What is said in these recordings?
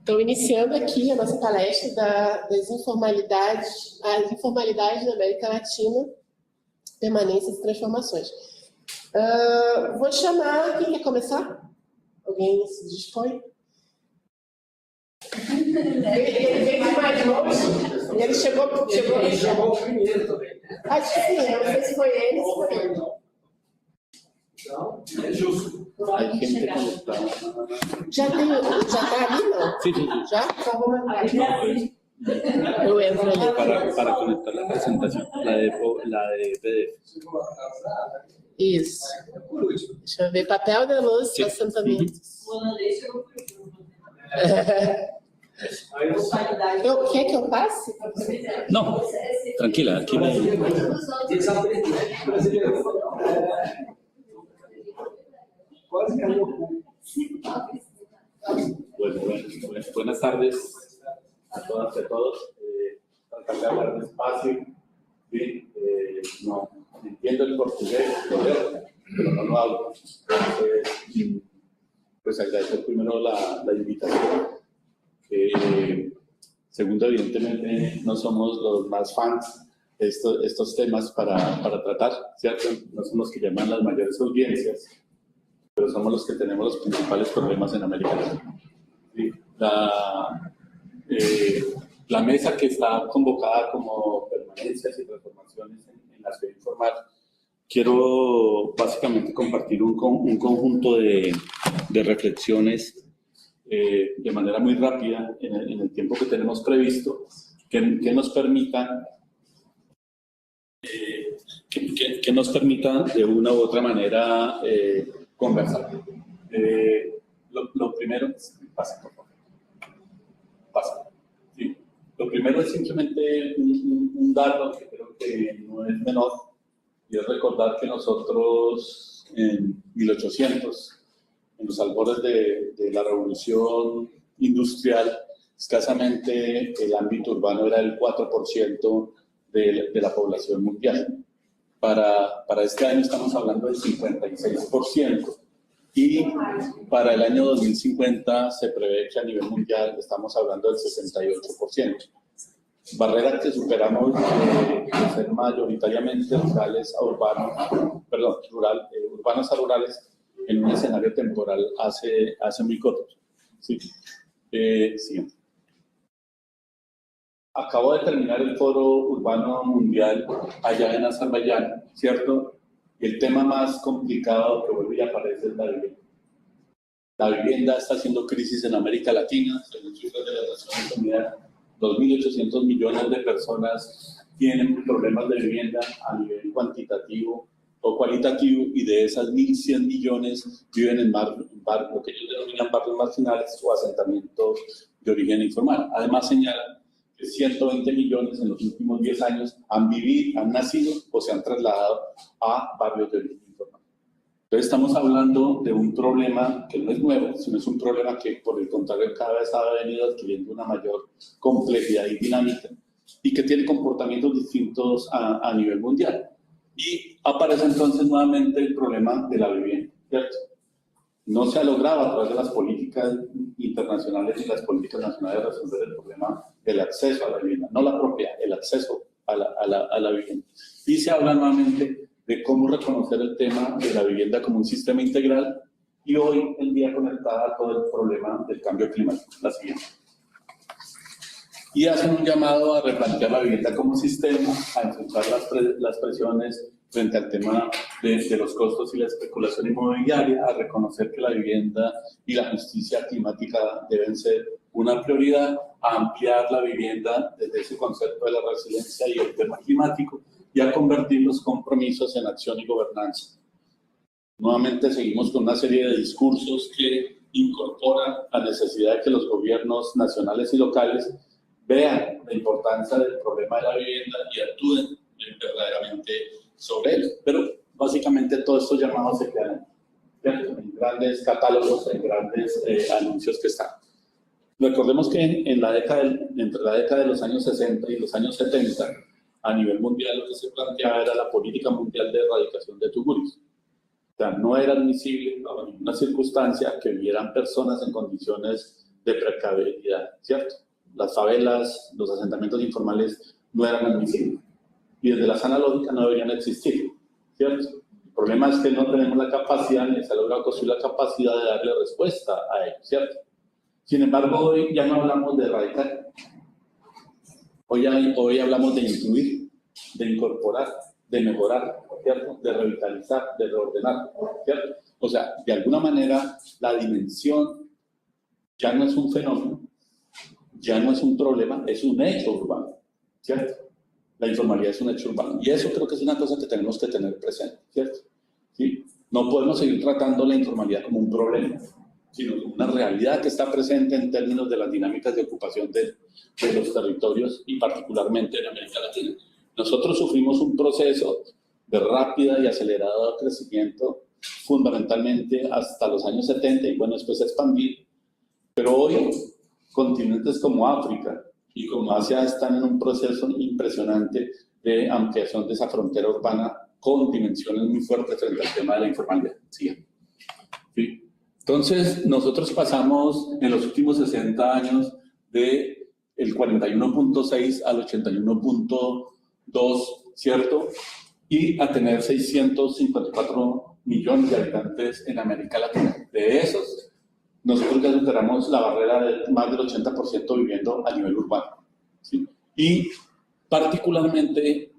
Então, iniciando aqui a nossa palestra das informalidades, as informalidades da América Latina, permanências e transformações. Vou chamar, quem quer começar? Alguém se dispõe? Ele veio de mais longe, ele chegou primeiro também. Acho que sim, eu não sei se foi ele ou se foi ele. Então, é justo. Já está ali, não? Sí. ¿Ya? Então, vamos entrar. Eu entro ali. Para conectar la presentación, la de PDF. Isso. Deixa eu ver. Papel de luz, assentamentos. O holandês chegou por último. Quer que eu passe? No, tranquila, aquí no. Buenas tardes a todas y a todos. Tratar de hablar despacio. ¿Sí? No entiendo el portugués, pero no lo hablo. Entonces, pues agradecer primero la invitación. Segundo, evidentemente, no somos los más fans de estos temas para tratar, ¿cierto? No somos los que llaman las mayores audiencias, pero somos los que tenemos los principales problemas en América Latina. ¿Sí? La mesa que está convocada como permanencias y transformaciones en la ciudad informal, quiero básicamente compartir un conjunto de reflexiones de manera muy rápida en el tiempo que tenemos previsto, que nos permita de una u otra manera conversar. Lo primero, pasa, por favor. Pasa. ¿Sí? Lo primero es simplemente un dato que creo que no es menor, y es recordar que nosotros en 1800, en los albores de la revolución industrial, escasamente el ámbito urbano era el 4% de la población mundial. Para este año estamos hablando del 56%, y para el año 2050 se prevé que a nivel mundial estamos hablando del 68%. Barrera que superamos de ser mayoritariamente rurales a urbanos, urbanos a rurales, en un escenario temporal hace muy corto. ¿Sí? Siguiente. Acabo de terminar el foro urbano mundial allá en Azerbaiyán, ¿cierto? Y el tema más complicado que vuelve y aparece es la vivienda. La vivienda está haciendo crisis en América Latina, según cifras de las Naciones Unidas, 2.800 millones de personas tienen problemas de vivienda a nivel cuantitativo o cualitativo, y de esas 1.100 millones viven en lo que ellos denominan barrios marginales o asentamientos de origen informal. Además señalan que 120 millones en los últimos 10 años han nacido o se han trasladado a barrios de origen informal. Entonces estamos hablando de un problema que no es nuevo, sino es un problema que por el contrario cada vez ha venido adquiriendo una mayor complejidad y dinámica, y que tiene comportamientos distintos a nivel mundial. Y aparece entonces nuevamente el problema de la vivienda, ¿cierto? No se ha logrado a través de las políticas internacionales y las políticas nacionales resolver el problema del acceso a la vivienda, no la propiedad, el acceso a la vivienda. Y se habla nuevamente de cómo reconocer el tema de la vivienda como un sistema integral, y hoy en día conectada a todo el problema del cambio climático. La siguiente. Y hacen un llamado a replantear la vivienda como sistema, a enfrentar las presiones frente al tema de los costos y la especulación inmobiliaria, a reconocer que la vivienda y la justicia climática deben ser una prioridad, a ampliar la vivienda desde ese concepto de la resiliencia y el tema climático, y a convertir los compromisos en acción y gobernanza. Nuevamente seguimos con una serie de discursos que incorporan la necesidad de que los gobiernos nacionales y locales vean la importancia del problema de la vivienda y actúen verdaderamente sobre él. Pero básicamente todos estos llamados se quedan en grandes catálogos, en grandes anuncios que están. Recordemos que entre la década de los años 60 y los años 70, a nivel mundial lo que se planteaba era la política mundial de erradicación de tuguris. O sea, no era admisible bajo ninguna circunstancia que vivieran personas en condiciones de precariedad, ¿cierto? Las favelas, los asentamientos informales no eran admisibles y desde la sana lógica no deberían existir, ¿cierto? El problema es que no tenemos la capacidad, ni se ha logrado construir la capacidad de darle respuesta a ello, ¿cierto? Sin embargo, hoy ya no hablamos de erradicar, hoy hablamos de incluir, de incorporar, de mejorar, ¿cierto? De revitalizar, de reordenar, ¿cierto? O sea, de alguna manera, la dimensión ya no es un fenómeno, ya no es un problema, es un hecho urbano, ¿cierto? La informalidad es un hecho urbano. Y eso creo que es una cosa que tenemos que tener presente, ¿cierto? ¿Sí? No podemos seguir tratando la informalidad como un problema, sino como una realidad que está presente en términos de las dinámicas de ocupación de los territorios y particularmente en América Latina. Nosotros sufrimos un proceso de rápida y acelerado crecimiento fundamentalmente hasta los años 70 y bueno, después se expandió. Pero hoy, continentes como África y como Asia están en un proceso impresionante de ampliación de esa frontera urbana con dimensiones muy fuertes frente al tema de la informalidad. ¿Sí? Entonces, nosotros pasamos en los últimos 60 años de el 41.6 al 81.2, ¿cierto? Y a tener 654 millones de habitantes en América Latina. De esos, nosotros ya superamos la barrera de más del 80% viviendo a nivel urbano, ¿sí? Y particularmente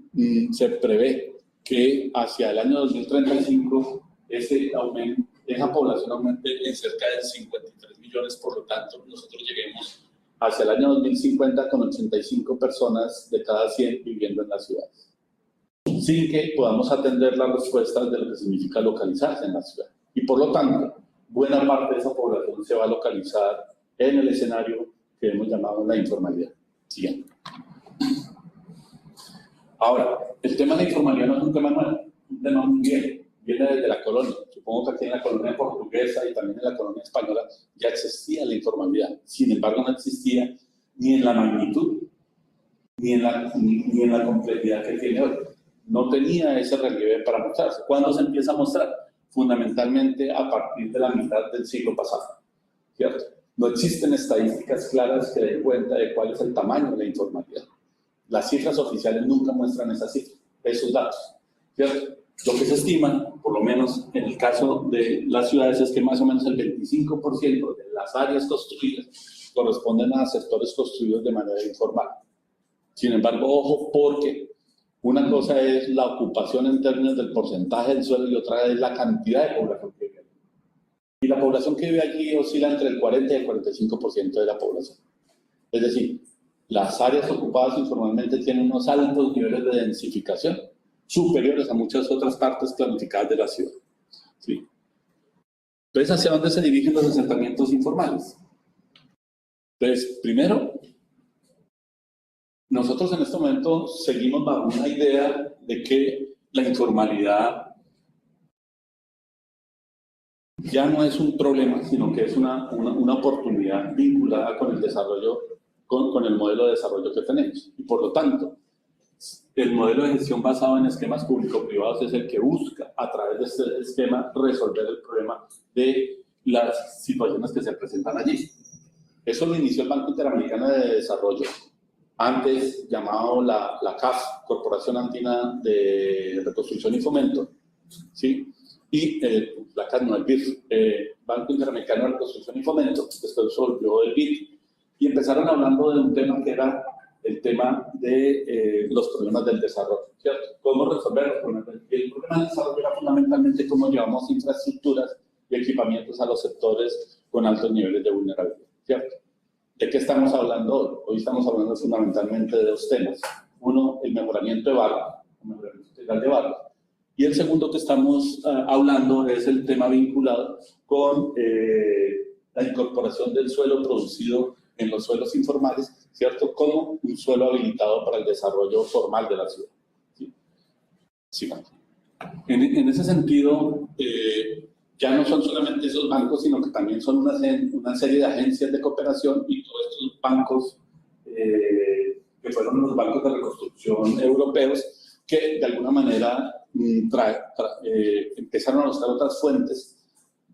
se prevé que hacia el año 2035 esa población aumente en cerca de 53 millones, por lo tanto nosotros lleguemos hacia el año 2050 con 85 personas de cada 100 viviendo en las ciudades, sin que podamos atender las respuestas de lo que significa localizarse en la ciudad. Y por lo tanto, buena parte de esa población se va a localizar en el escenario que hemos llamado la informalidad. Siguiente. Ahora, el tema de la informalidad no es un tema nuevo, es un tema muy viejo, viene desde la colonia. Supongo que aquí en la colonia portuguesa y también en la colonia española ya existía la informalidad. Sin embargo, no existía ni en la magnitud ni en la complejidad que tiene hoy. No tenía ese relieve para mostrarse. ¿Cuándo se empieza a mostrar? Fundamentalmente a partir de la mitad del siglo pasado, ¿cierto? No existen estadísticas claras que den cuenta de cuál es el tamaño de la informalidad. Las cifras oficiales nunca muestran esas cifras, esos datos, ¿cierto? Lo que se estima, por lo menos en el caso de las ciudades, es que más o menos el 25% de las áreas construidas corresponden a sectores construidos de manera informal. Sin embargo, ojo, porque una cosa es la ocupación en términos del porcentaje del suelo y otra es la cantidad de población que vive allí. Y la población que vive allí oscila entre el 40 y el 45% de la población. Es decir, las áreas ocupadas informalmente tienen unos altos niveles de densificación superiores a muchas otras partes planificadas de la ciudad. ¿Sí? Entonces, ¿hacia dónde se dirigen los asentamientos informales? Entonces, primero, nosotros en este momento seguimos bajo una idea de que la informalidad ya no es un problema, sino que es una oportunidad vinculada con el desarrollo, con el modelo de desarrollo que tenemos. Y por lo tanto, el modelo de gestión basado en esquemas público-privados es el que busca, a través de este esquema, resolver el problema de las situaciones que se presentan allí. Eso lo inició el Banco Interamericano de Desarrollo, antes llamado la CAF, Corporación Andina de Reconstrucción y Fomento, ¿sí? Y la CAF, no, el BID, Banco Interamericano de Reconstrucción y Fomento, después se volvió el BID, y empezaron hablando de un tema que era el tema de los problemas del desarrollo, ¿cierto? ¿Cómo resolver los problemas del desarrollo? El problema del desarrollo era fundamentalmente cómo llevamos infraestructuras y equipamientos a los sectores con altos niveles de vulnerabilidad, ¿cierto? ¿De qué estamos hablando hoy? Hoy estamos hablando fundamentalmente de dos temas. Uno, el mejoramiento de barrios, el mejoramiento integral de barrios. Y el segundo que estamos hablando es el tema vinculado con la incorporación del suelo producido en los suelos informales, ¿cierto? Como un suelo habilitado para el desarrollo formal de la ciudad. ¿Sí? Sí, en ese sentido, ya no son solamente esos bancos, sino que también son una serie de agencias de cooperación y todos estos bancos que fueron los bancos de reconstrucción europeos que de alguna manera empezaron a buscar otras fuentes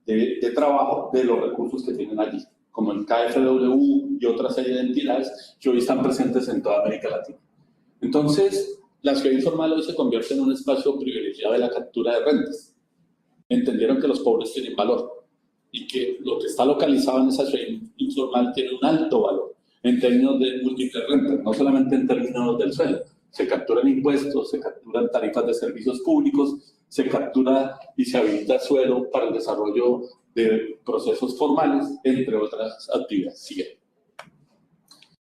de trabajo de los recursos que tienen allí, como el KfW y otra serie de entidades que hoy están presentes en toda América Latina. Entonces, la ciudad informal hoy se convierte en un espacio privilegiado de la captura de rentas. Entendieron que los pobres tienen valor y que lo que está localizado en esa ciudad informal tiene un alto valor en términos de múltiples rentas, no solamente en términos del suelo. Se capturan impuestos, se capturan tarifas de servicios públicos, se captura y se habilita suelo para el desarrollo de procesos formales, entre otras actividades. Sigue.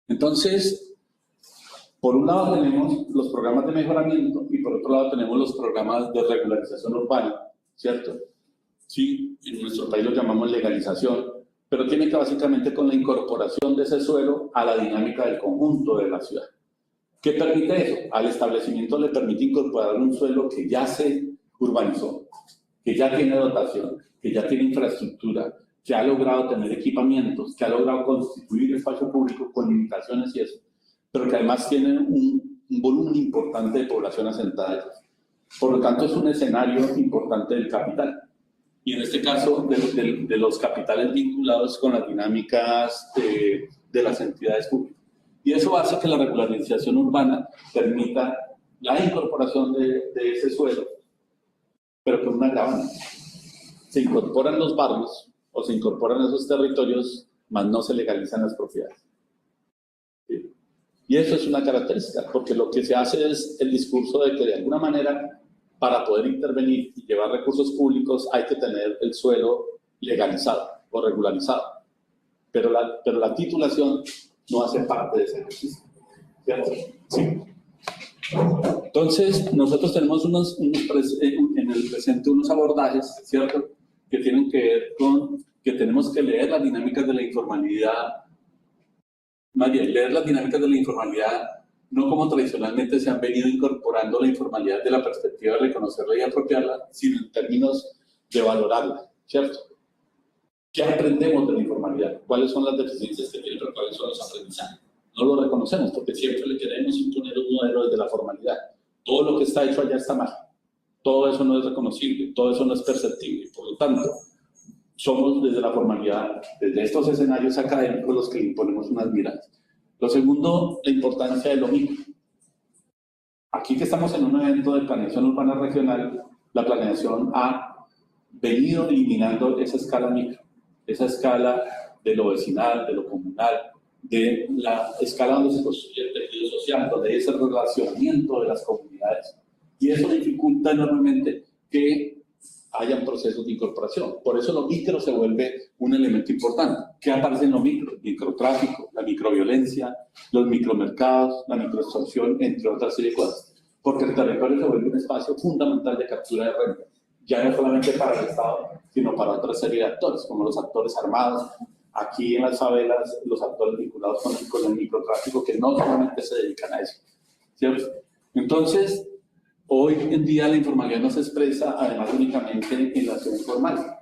Entonces, por un lado tenemos los programas de mejoramiento y por otro lado tenemos los programas de regularización urbana, ¿cierto? Sí, en nuestro país lo llamamos legalización, pero tiene que básicamente con la incorporación de ese suelo a la dinámica del conjunto de la ciudad. ¿Qué permite eso? Al establecimiento le permite incorporar un suelo que ya se urbanizó, que ya tiene dotación, que ya tiene infraestructura, que ha logrado tener equipamientos, que ha logrado constituir espacio público con limitaciones y eso, pero que además tiene un volumen importante de población asentada. Por lo tanto, es un escenario importante del capital. Y en este caso, de los capitales vinculados con las dinámicas de las entidades públicas. Y eso hace que la regularización urbana permita la incorporación de ese suelo, pero con una agravante. Se incorporan los barrios o se incorporan esos territorios, mas no se legalizan las propiedades. ¿Sí? Y eso es una característica, porque lo que se hace es el discurso de que de alguna manera, para poder intervenir y llevar recursos públicos, hay que tener el suelo legalizado o regularizado. Pero la titulación no hace parte de ese ejercicio. ¿Cierto? Sí. Entonces, nosotros tenemos en el presente unos abordajes, ¿cierto?, que tienen que ver con que tenemos que leer las dinámicas de la informalidad, más bien, leer las dinámicas de la informalidad no como tradicionalmente se han venido incorporando la informalidad desde la perspectiva de reconocerla y apropiarla, sino en términos de valorarla, ¿cierto? ¿Qué aprendemos de la informalidad? ¿Cuáles son las deficiencias que tiene, pero cuáles son los aprendizajes? No lo reconocemos porque siempre le queremos imponer un modelo desde la formalidad. Todo lo que está hecho allá está mal. Todo eso no es reconocible, todo eso no es perceptible. Por lo tanto, somos desde la formalidad, desde estos escenarios académicos, los que le imponemos unas miradas. Lo segundo, la importancia de lo micro. Aquí que estamos en un evento de planeación urbana regional, la planeación ha venido eliminando esa escala micro, esa escala de lo vecinal, de lo comunal, de la escala donde se construye el tejido social, donde hay ese relacionamiento de las comunidades. Y eso dificulta enormemente que hayan procesos de incorporación. Por eso lo micro se vuelve un elemento importante. ¿Qué aparece en lo micro? El microtráfico, la microviolencia, los micromercados, la microextorsión, entre otras serie de cosas. Porque el territorio se vuelve un espacio fundamental de captura de renta. Ya no solamente para el Estado, sino para otra serie de actores, como los actores armados. Aquí en las favelas, los actores vinculados con el microtráfico, que no solamente se dedican a eso, ¿cierto? Entonces, hoy en día la informalidad no se expresa además únicamente en la ciudad informal,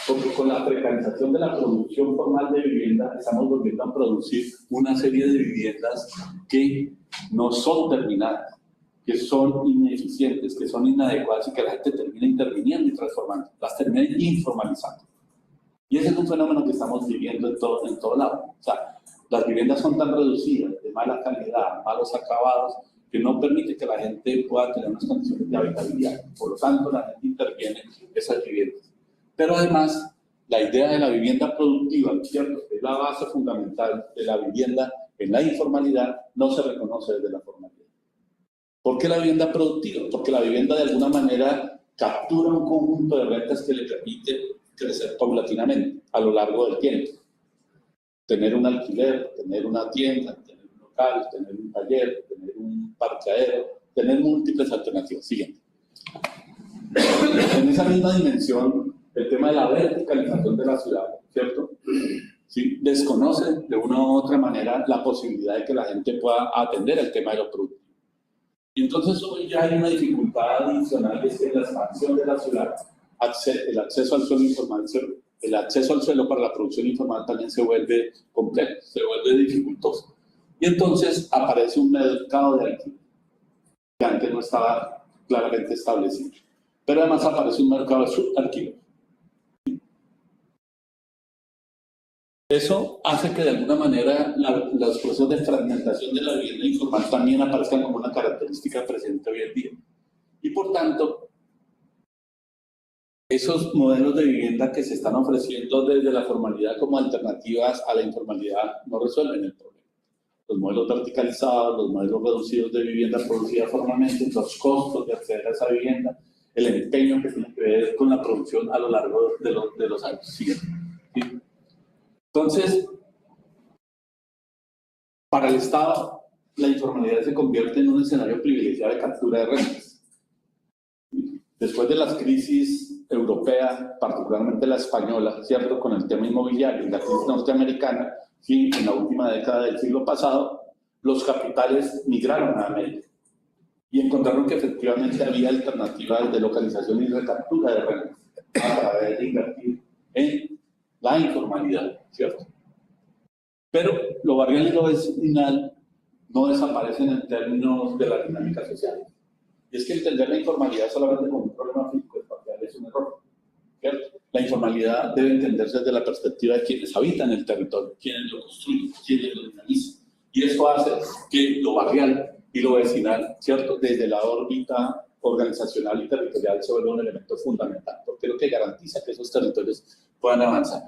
porque con la precarización de la producción formal de vivienda estamos volviendo a producir una serie de viviendas que no son terminadas, que son ineficientes, que son inadecuadas y que la gente termina interviniendo y transformando, las termina informalizando. Y ese es un fenómeno que estamos viviendo en todo lado. O sea, las viviendas son tan reducidas, de mala calidad, malos acabados, que no permite que la gente pueda tener unas condiciones de habitabilidad. Por lo tanto, la gente interviene en esas viviendas. Pero además, la idea de la vivienda productiva, ¿cierto?, que es la base fundamental de la vivienda en la informalidad, no se reconoce desde la formalidad. ¿Por qué la vivienda productiva? Porque la vivienda de alguna manera captura un conjunto de rentas que le permite crecer paulatinamente a lo largo del tiempo. Tener un alquiler, tener una tienda, tener un local, tener un taller, tener un parqueadero, tener múltiples alternativas. Siguiente. En esa misma dimensión, el tema de la verticalización de la ciudad, ¿cierto? ¿Sí? Desconoce de una u otra manera la posibilidad de que la gente pueda atender el tema de lo productivo. Y entonces hoy ya hay una dificultad adicional, es que en la expansión de la ciudad, el acceso al suelo informal, el acceso al suelo para la producción informal también se vuelve complejo, se vuelve dificultoso. Y entonces aparece un mercado de alquiler, que antes no estaba claramente establecido. Pero además aparece un mercado de subalquiler. Eso hace que de alguna manera los procesos de fragmentación de la vivienda informal también aparezcan como una característica presente hoy en día. Y por tanto, esos modelos de vivienda que se están ofreciendo desde la formalidad como alternativas a la informalidad no resuelven el problema. Los modelos verticalizados, los modelos reducidos de vivienda producida formalmente, los costos de acceder a esa vivienda, el empeño que tiene que ver con la producción a lo largo de los años siguientes. ¿Sí? Entonces, para el Estado, la informalidad se convierte en un escenario privilegiado de captura de rentas. Después de las crisis europeas, particularmente la española, ¿cierto?, con el tema inmobiliario y la crisis norteamericana, ¿sí?, en la última década del siglo pasado, los capitales migraron a América y encontraron que efectivamente había alternativas de localización y recaptura de rentas a través de invertir en la informalidad, ¿cierto? Pero lo barrial y lo vecinal no desaparecen en términos de la dinámica social. Y es que entender la informalidad solamente como un problema físico-espacial es un error, ¿cierto? La informalidad debe entenderse desde la perspectiva de quienes habitan el territorio, quienes lo construyen, quienes lo dinamizan. Y eso hace que lo barrial y lo vecinal, ¿cierto?, desde la órbita organizacional y territorial se vuelva un elemento fundamental, porque es lo que garantiza que esos territorios puedan avanzar.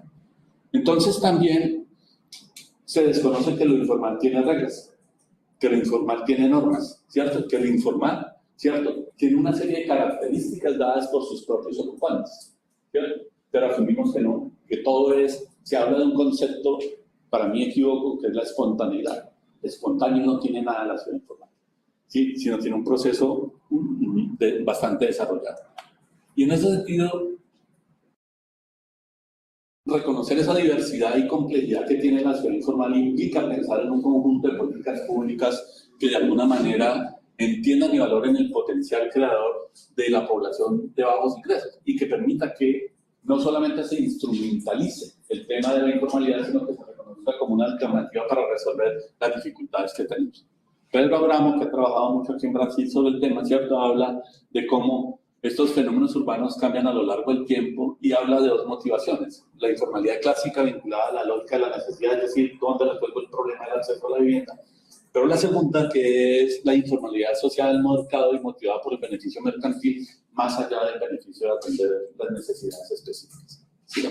Entonces también se desconoce que lo informal tiene reglas, que lo informal tiene normas, ¿cierto? Que lo informal, ¿cierto?, tiene una serie de características dadas por sus propios ocupantes, ¿cierto? Pero asumimos que no, que todo se habla de un concepto, para mí equívoco, que es la espontaneidad. Espontáneo no tiene nada de la ciudad informal, ¿sí?, sino tiene un proceso bastante desarrollado. Y en ese sentido, reconocer esa diversidad y complejidad que tiene la ciudad informal implica pensar en un conjunto de políticas públicas que de alguna manera entiendan y valoren el potencial creador de la población de bajos ingresos y que permita que no solamente se instrumentalice el tema de la informalidad, sino que se reconozca como una alternativa para resolver las dificultades que tenemos. Pedro Abramo, que ha trabajado mucho aquí en Brasil sobre el tema, ¿cierto?, habla de cómo estos fenómenos urbanos cambian a lo largo del tiempo y habla de dos motivaciones. La informalidad clásica vinculada a la lógica de la necesidad, es decir, dónde resuelvo el problema del acceso a la vivienda. Pero la segunda, que es la informalidad social del mercado y motivada por el beneficio mercantil, más allá del beneficio de atender las necesidades específicas. ¿Sí?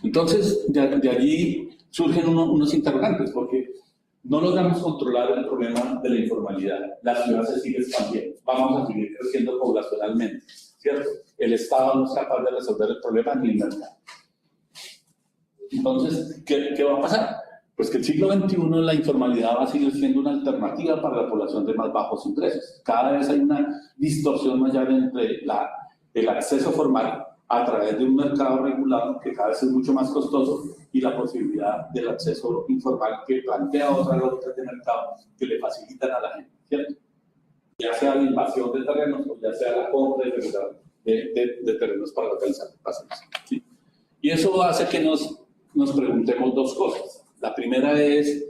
Entonces, de allí surgen unos interrogantes, porque no logramos controlar el problema de la informalidad. La ciudad se sigue expandiendo. Vamos a seguir creciendo poblacionalmente, ¿cierto? El Estado no es capaz de resolver el problema ni el mercado. Entonces, ¿qué va a pasar? Pues que el siglo XXI la informalidad va a seguir siendo una alternativa para la población de más bajos ingresos. Cada vez hay una distorsión mayor entre el acceso formal a través de un mercado regulado que cada vez es mucho más costoso y la posibilidad del acceso informal que plantea otras lógicas de mercado que le facilitan a la gente, ¿cierto? Ya sea la invasión de terrenos o ya sea la compra de terrenos para localizar pasajes, ¿sí? Y eso hace que nos preguntemos dos cosas. La primera es,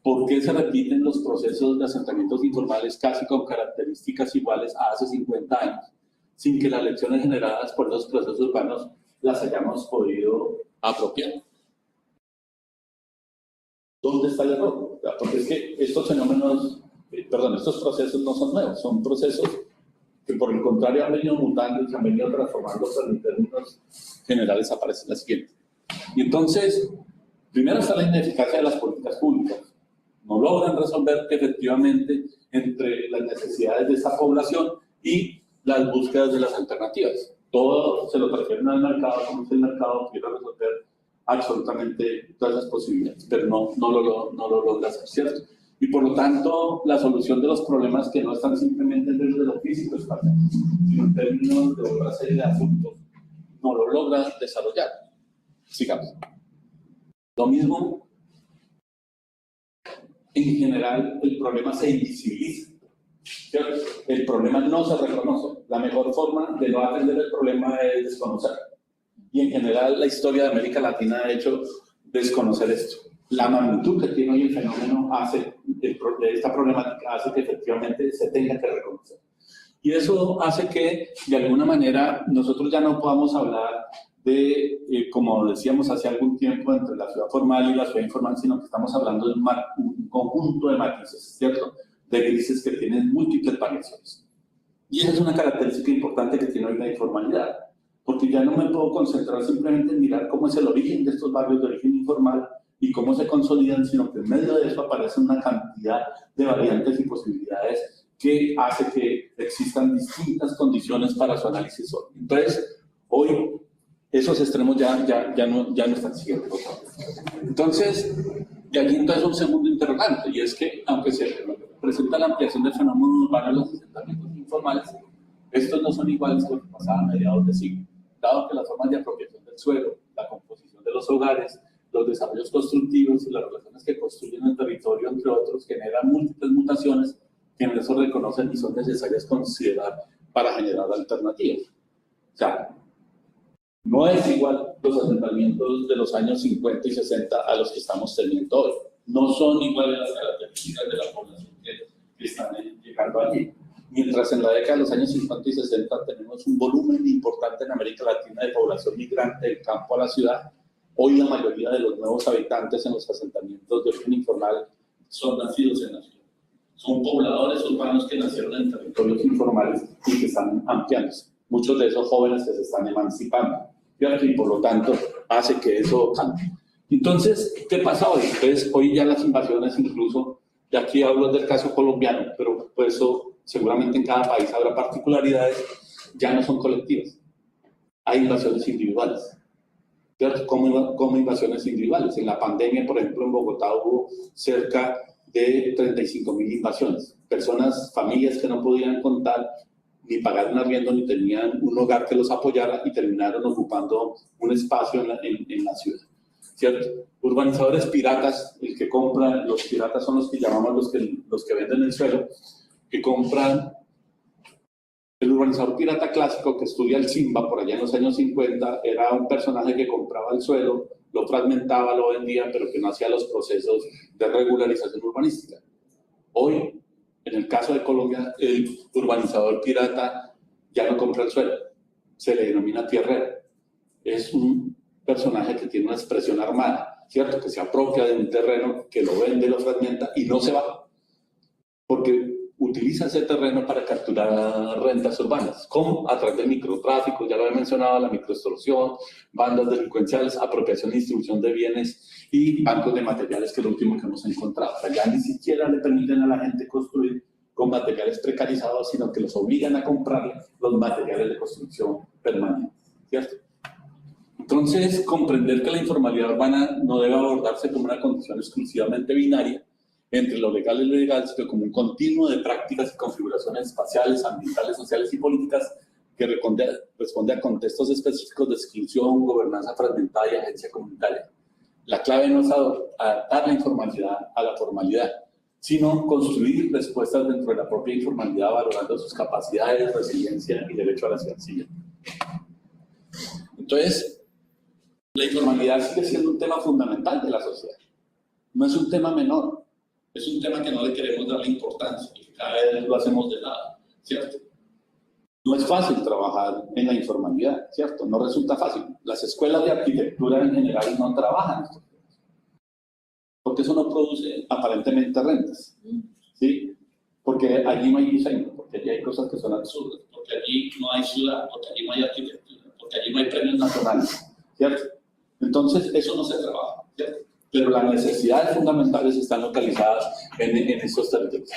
¿por qué se repiten los procesos de asentamientos informales casi con características iguales a hace 50 años, sin que las lecciones generadas por esos procesos urbanos las hayamos podido apropiar? ¿Dónde está el error? Porque es que estos fenómenos, estos procesos no son nuevos, son procesos que por el contrario han venido mutando y se han venido transformando, pero en términos generales aparece la siguiente. Y entonces, primero está la ineficacia de las políticas públicas. No logran resolver efectivamente entre las necesidades de esta población y las búsquedas de las alternativas. Todo se lo prefieren al mercado, como si el mercado quiera resolver absolutamente todas las posibilidades, pero no lo logra hacer, ¿cierto? Y por lo tanto, la solución de los problemas que no están simplemente desde lo físico espacial, sino en términos de otra serie de asuntos, no lo logra desarrollar. Sigamos. Lo mismo, en general, el problema se invisibiliza. ¿Cierto? El problema no se reconoce. La mejor forma de no atender el problema es desconocer. Y en general, la historia de América Latina ha hecho desconocer esto. La magnitud que tiene hoy el fenómeno de esta problemática hace que efectivamente se tenga que reconocer. Y eso hace que, de alguna manera, nosotros ya no podamos hablar de, como decíamos hace algún tiempo, entre la ciudad formal y la ciudad informal, sino que estamos hablando de un conjunto de matices, ¿cierto? De grises que tienen múltiples variaciones. Y esa es una característica importante que tiene hoy la informalidad, porque ya no me puedo concentrar simplemente en mirar cómo es el origen de estos barrios de origen informal y cómo se consolidan, sino que en medio de eso aparece una cantidad de variantes y posibilidades que hace que existan distintas condiciones para su análisis hoy. Entonces, hoy esos extremos ya no están siguiendo. Entonces, de aquí entonces un segundo interrogante, y es que, aunque se presenta la ampliación del fenómeno urbano en los asentamientos informales, estos no son iguales a lo que pasaba a mediados de siglo, dado que las formas de apropiación del suelo, la composición de los hogares, los desarrollos constructivos y las relaciones que construyen el territorio, entre otros, generan múltiples mutaciones que en eso reconocen y son necesarias considerar para generar alternativas. O sea, no es igual los asentamientos de los años 50 y 60 a los que estamos teniendo hoy. No son iguales las características de la población que están llegando allí. Mientras en la década de los años 50 y 60 tenemos un volumen importante en América Latina de población migrante del campo a la ciudad, hoy la mayoría de los nuevos habitantes en los asentamientos de origen informal son nacidos en la ciudad. Son pobladores urbanos que nacieron en territorios informales y que están ampliándose. Muchos de esos jóvenes que se están emancipando. Y por lo tanto hace que eso cambie. Entonces, ¿qué pasa hoy? Entonces, hoy ya las invasiones incluso, y aquí hablo del caso colombiano, pero por eso seguramente en cada país habrá particularidades, ya no son colectivas. Hay invasiones individuales. ¿Cierto? ¿Cómo invasiones individuales? En la pandemia, por ejemplo, en Bogotá hubo cerca de 35.000 invasiones. Personas, familias que no podían contar ni pagar un arriendo, ni tenían un hogar que los apoyara y terminaron ocupando un espacio en la ciudad, ¿cierto? Urbanizadores piratas, el que compra, los piratas son los que llamamos los que venden el suelo, que compran. El urbanizador pirata clásico que estudia el Simba por allá en los años 50 era un personaje que compraba el suelo, lo fragmentaba, lo vendía, pero que no hacía los procesos de regularización urbanística. Hoy, en el caso de Colombia, el urbanizador pirata ya no compra el suelo, se le denomina tierrero. Es un personaje que tiene una expresión armada, ¿cierto? Que se apropia de un terreno, que lo vende, lo fragmenta y no se va. Porque utiliza ese terreno para capturar rentas urbanas. ¿Cómo? A través del microtráfico, ya lo he mencionado, la microextorsión, bandas delincuenciales, apropiación y distribución de bienes y bancos de materiales, que es lo último que hemos encontrado. O sea, ya ni siquiera le permiten a la gente construir con materiales precarizados, sino que los obligan a comprarle los materiales de construcción permanentes, ¿cierto? Entonces, comprender que la informalidad urbana no debe abordarse como una condición exclusivamente binaria entre lo legal y lo ilegal, sino como un continuo de prácticas y configuraciones espaciales, ambientales, sociales y políticas que responde a contextos específicos de exclusión, gobernanza fragmentada y agencia comunitaria. La clave no es adaptar la informalidad a la formalidad, sino construir respuestas dentro de la propia informalidad, valorando sus capacidades, resiliencia y derecho a la ciudadanía. Entonces, la informalidad sigue siendo un tema fundamental de la sociedad. No es un tema menor, es un tema que no le queremos dar la importancia, que cada vez lo hacemos de lado, ¿cierto? No es fácil trabajar en la informalidad, ¿cierto? No resulta fácil. Las escuelas de arquitectura en general no trabajan estos temas, porque eso no produce aparentemente rentas, ¿sí? Porque allí no hay diseño, porque allí hay cosas que son absurdas, porque allí no hay ciudad, porque allí no hay arquitectura, porque allí no hay premios nacionales, ¿cierto? Entonces, eso no se trabaja, ¿cierto? Pero las necesidades fundamentales están localizadas en esos territorios.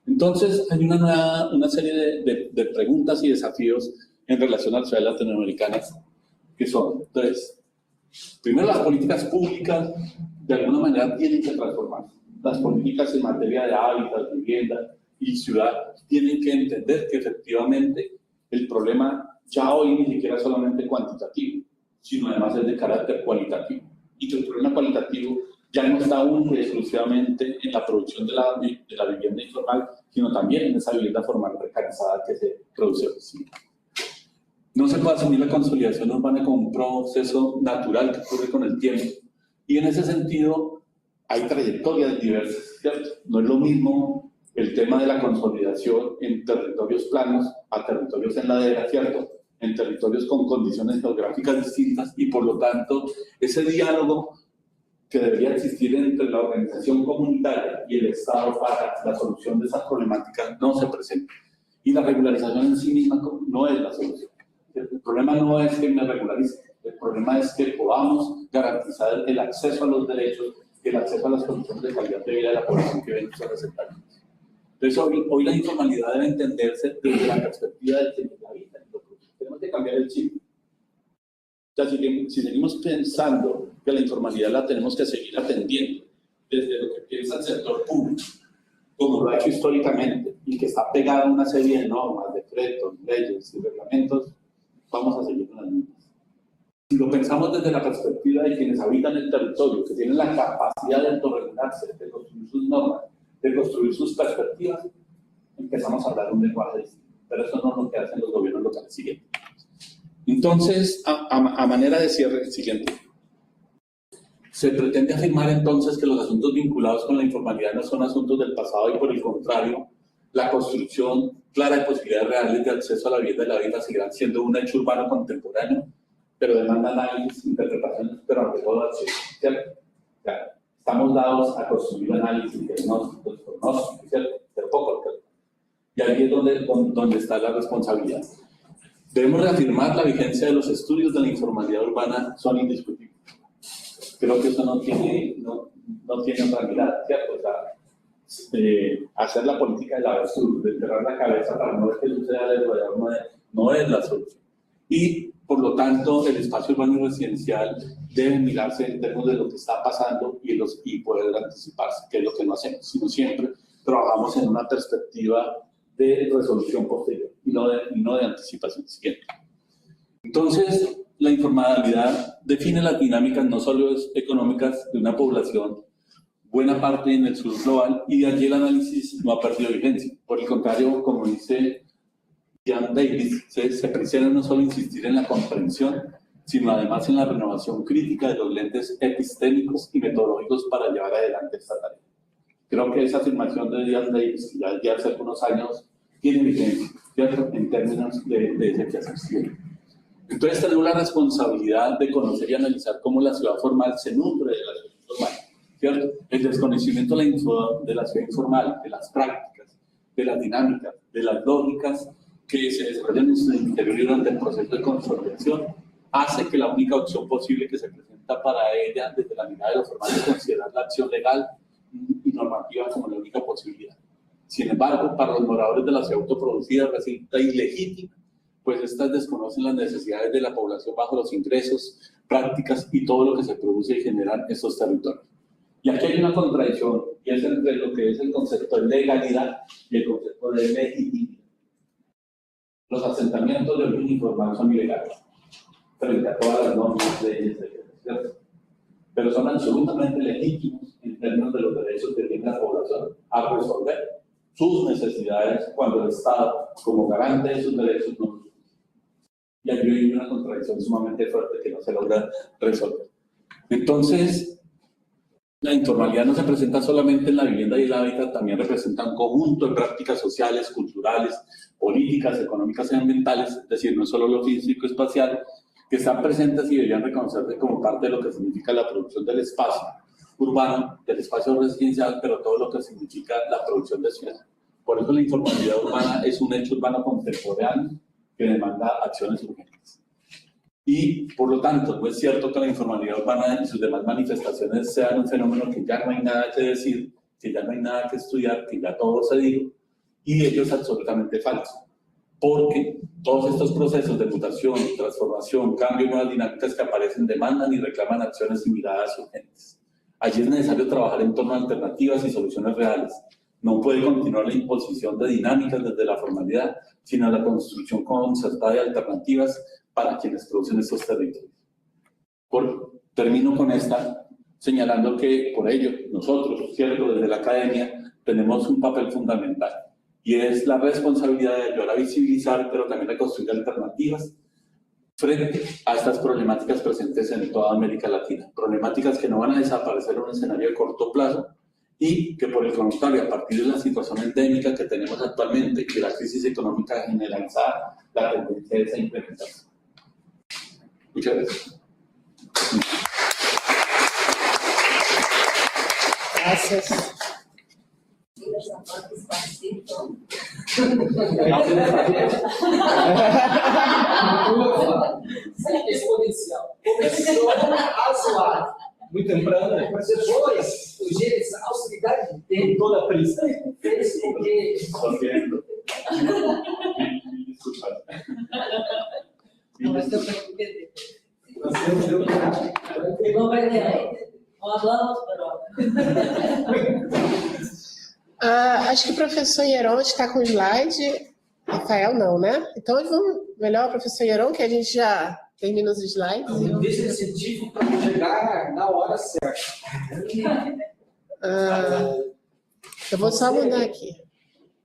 Entonces, hay una serie de preguntas y desafíos en relación a las ciudades latinoamericanas, que son tres. Primero, las políticas públicas, de alguna manera, tienen que transformarse. Las políticas en materia de hábitat, vivienda y ciudad tienen que entender que efectivamente el problema ya hoy ni siquiera es solamente cuantitativo, sino además es de carácter cualitativo. Y que el problema cualitativo ya no está única y exclusivamente en la producción de la vivienda informal, sino también en esa vivienda formal precarizada que se produce hoy. No se puede asumir la consolidación urbana como un proceso natural que ocurre con el tiempo. Y en ese sentido hay trayectorias diversas, ¿cierto? No es lo mismo el tema de la consolidación en territorios planos a territorios en ladera, ¿cierto? En territorios con condiciones geográficas distintas y por lo tanto ese diálogo que debería existir entre la organización comunitaria y el Estado para la solución de esas problemáticas no se presenta. Y la regularización en sí misma no es la solución. El problema no es que me regularice, el problema es que podamos garantizar el acceso a los derechos, el acceso a las condiciones de calidad de vida de la población que ven nuestros receptarios. Entonces, hoy la informalidad debe entenderse desde la perspectiva de quienes la habitan. Tenemos que cambiar el chip. O sea, si seguimos pensando que la informalidad la tenemos que seguir atendiendo desde lo que piensa el sector público, como lo ha hecho históricamente, y que está pegado a una serie de normas, decretos, leyes y reglamentos, vamos a seguir con las mismas. Si lo pensamos desde la perspectiva de quienes habitan el territorio, que tienen la capacidad de autorregularse, de construir sus normas, de construir sus perspectivas, empezamos a hablar un lenguaje distinto. Pero eso no es lo que hacen los gobiernos locales. Siguiente. Entonces, a manera de cierre, el siguiente. Se pretende afirmar entonces que los asuntos vinculados con la informalidad no son asuntos del pasado y por el contrario, la construcción clara de posibilidades reales de acceso a la vivienda y la vida seguirán siendo un hecho urbano contemporáneo, pero demanda análisis, interpretaciones, pero ante todo acción. ¿Cierto? O sea, estamos dados a construir análisis, diagnósticos, pronósticos, ¿cierto? Pero poco. Y ahí es donde está la responsabilidad. Debemos reafirmar la vigencia de los estudios de la informalidad urbana, son indiscutibles. Creo que eso no tiene otra mirada, ¿cierto? O sea, hacer la política de la avestruz, de enterrar la cabeza para no ver qué sucede alrededor no es la solución. Y, por lo tanto, el espacio urbano y residencial debe mirarse en términos de lo que está pasando y poder anticiparse, que es lo que no hacemos, sino siempre trabajamos en una perspectiva de resolución posterior y no de anticipación siguiente. Entonces, la informalidad define las dinámicas no solo económicas de una población, buena parte en el sur global, y de allí el análisis no ha perdido vigencia. Por el contrario, como dice Ian Davis, se precisa no solo insistir en la comprensión, sino además en la renovación crítica de los lentes epistémicos y metodológicos para llevar adelante esta tarea. Creo que esa afirmación de Ian Davis, ya hace algunos años, tiene vigencia, ¿cierto? En términos de ese quehacer siguiente. Entonces tenemos la responsabilidad de conocer y analizar cómo la ciudad formal se nutre de la ciudad informal, ¿cierto? El desconocimiento de la ciudad informal, de las prácticas, de las dinámicas, de las lógicas que se desarrollan en su interior y durante el proceso de consolidación, hace que la única opción posible que se presenta para ella desde la mirada de lo formal es considerar la acción legal y normativa como la única posibilidad. Sin embargo, para los moradores de la ciudad autoproducida resulta ilegítima, pues estas desconocen las necesidades de la población bajo los ingresos, prácticas y todo lo que se produce y generan estos territorios. Y aquí hay una contradicción, y es entre lo que es el concepto de legalidad y el concepto de legitimidad. Los asentamientos de origen informal son ilegales, frente a todas las normas, leyes, ¿cierto? Pero son absolutamente legítimos en términos de los derechos que tiene la población a resolver sus necesidades cuando el Estado, como garante de sus derechos, no los usa. Y aquí hay una contradicción sumamente fuerte que no se logra resolver. Entonces, la informalidad no se presenta solamente en la vivienda y el hábitat, también representa un conjunto de prácticas sociales, culturales, políticas, económicas y ambientales, es decir, no es solo lo físico-espacial, que están presentes y deberían reconocerse como parte de lo que significa la producción del espacio urbano, del espacio residencial, pero todo lo que significa la producción de ciudad. Por eso la informalidad urbana es un hecho urbano contemporáneo que demanda acciones urgentes. Y, por lo tanto, no es cierto que la informalidad urbana y sus demás manifestaciones sean un fenómeno que ya no hay nada que decir, que ya no hay nada que estudiar, que ya todo se dijo, y ello es absolutamente falso. Porque todos estos procesos de mutación, transformación, cambio y nuevas dinámicas que aparecen demandan y reclaman acciones y miradas urgentes. Allí es necesario trabajar en torno a alternativas y soluciones reales. No puede continuar la imposición de dinámicas desde la formalidad, sino la construcción concertada de alternativas para quienes producen estos territorios. Termino con esta, señalando que por ello nosotros, ¿cierto?, desde la academia, tenemos un papel fundamental, y es la responsabilidad de ayudar a visibilizar, pero también a construir alternativas frente a estas problemáticas presentes en toda América Latina. Problemáticas que no van a desaparecer en un escenario de corto plazo y que por el contrario, a partir de la situación endémica que tenemos actualmente y la crisis económica generalizada, la tendencia es a implementarse. Muchas gracias. Gracias. Exponencial. Começou razoável, muito temprano, mas depois a austeridade de tempo, toda a pressão, fez com que. Desculpa. Mas deu para entender. Não vai ter aí. Hablamos, Acho que o professor Hieron está com o slide. Rafael não, né? Então vamos melhor, professor Hieron, que a gente já termina os slides. Um incentivo para chegar na hora certa. Eu vou só mandar aqui.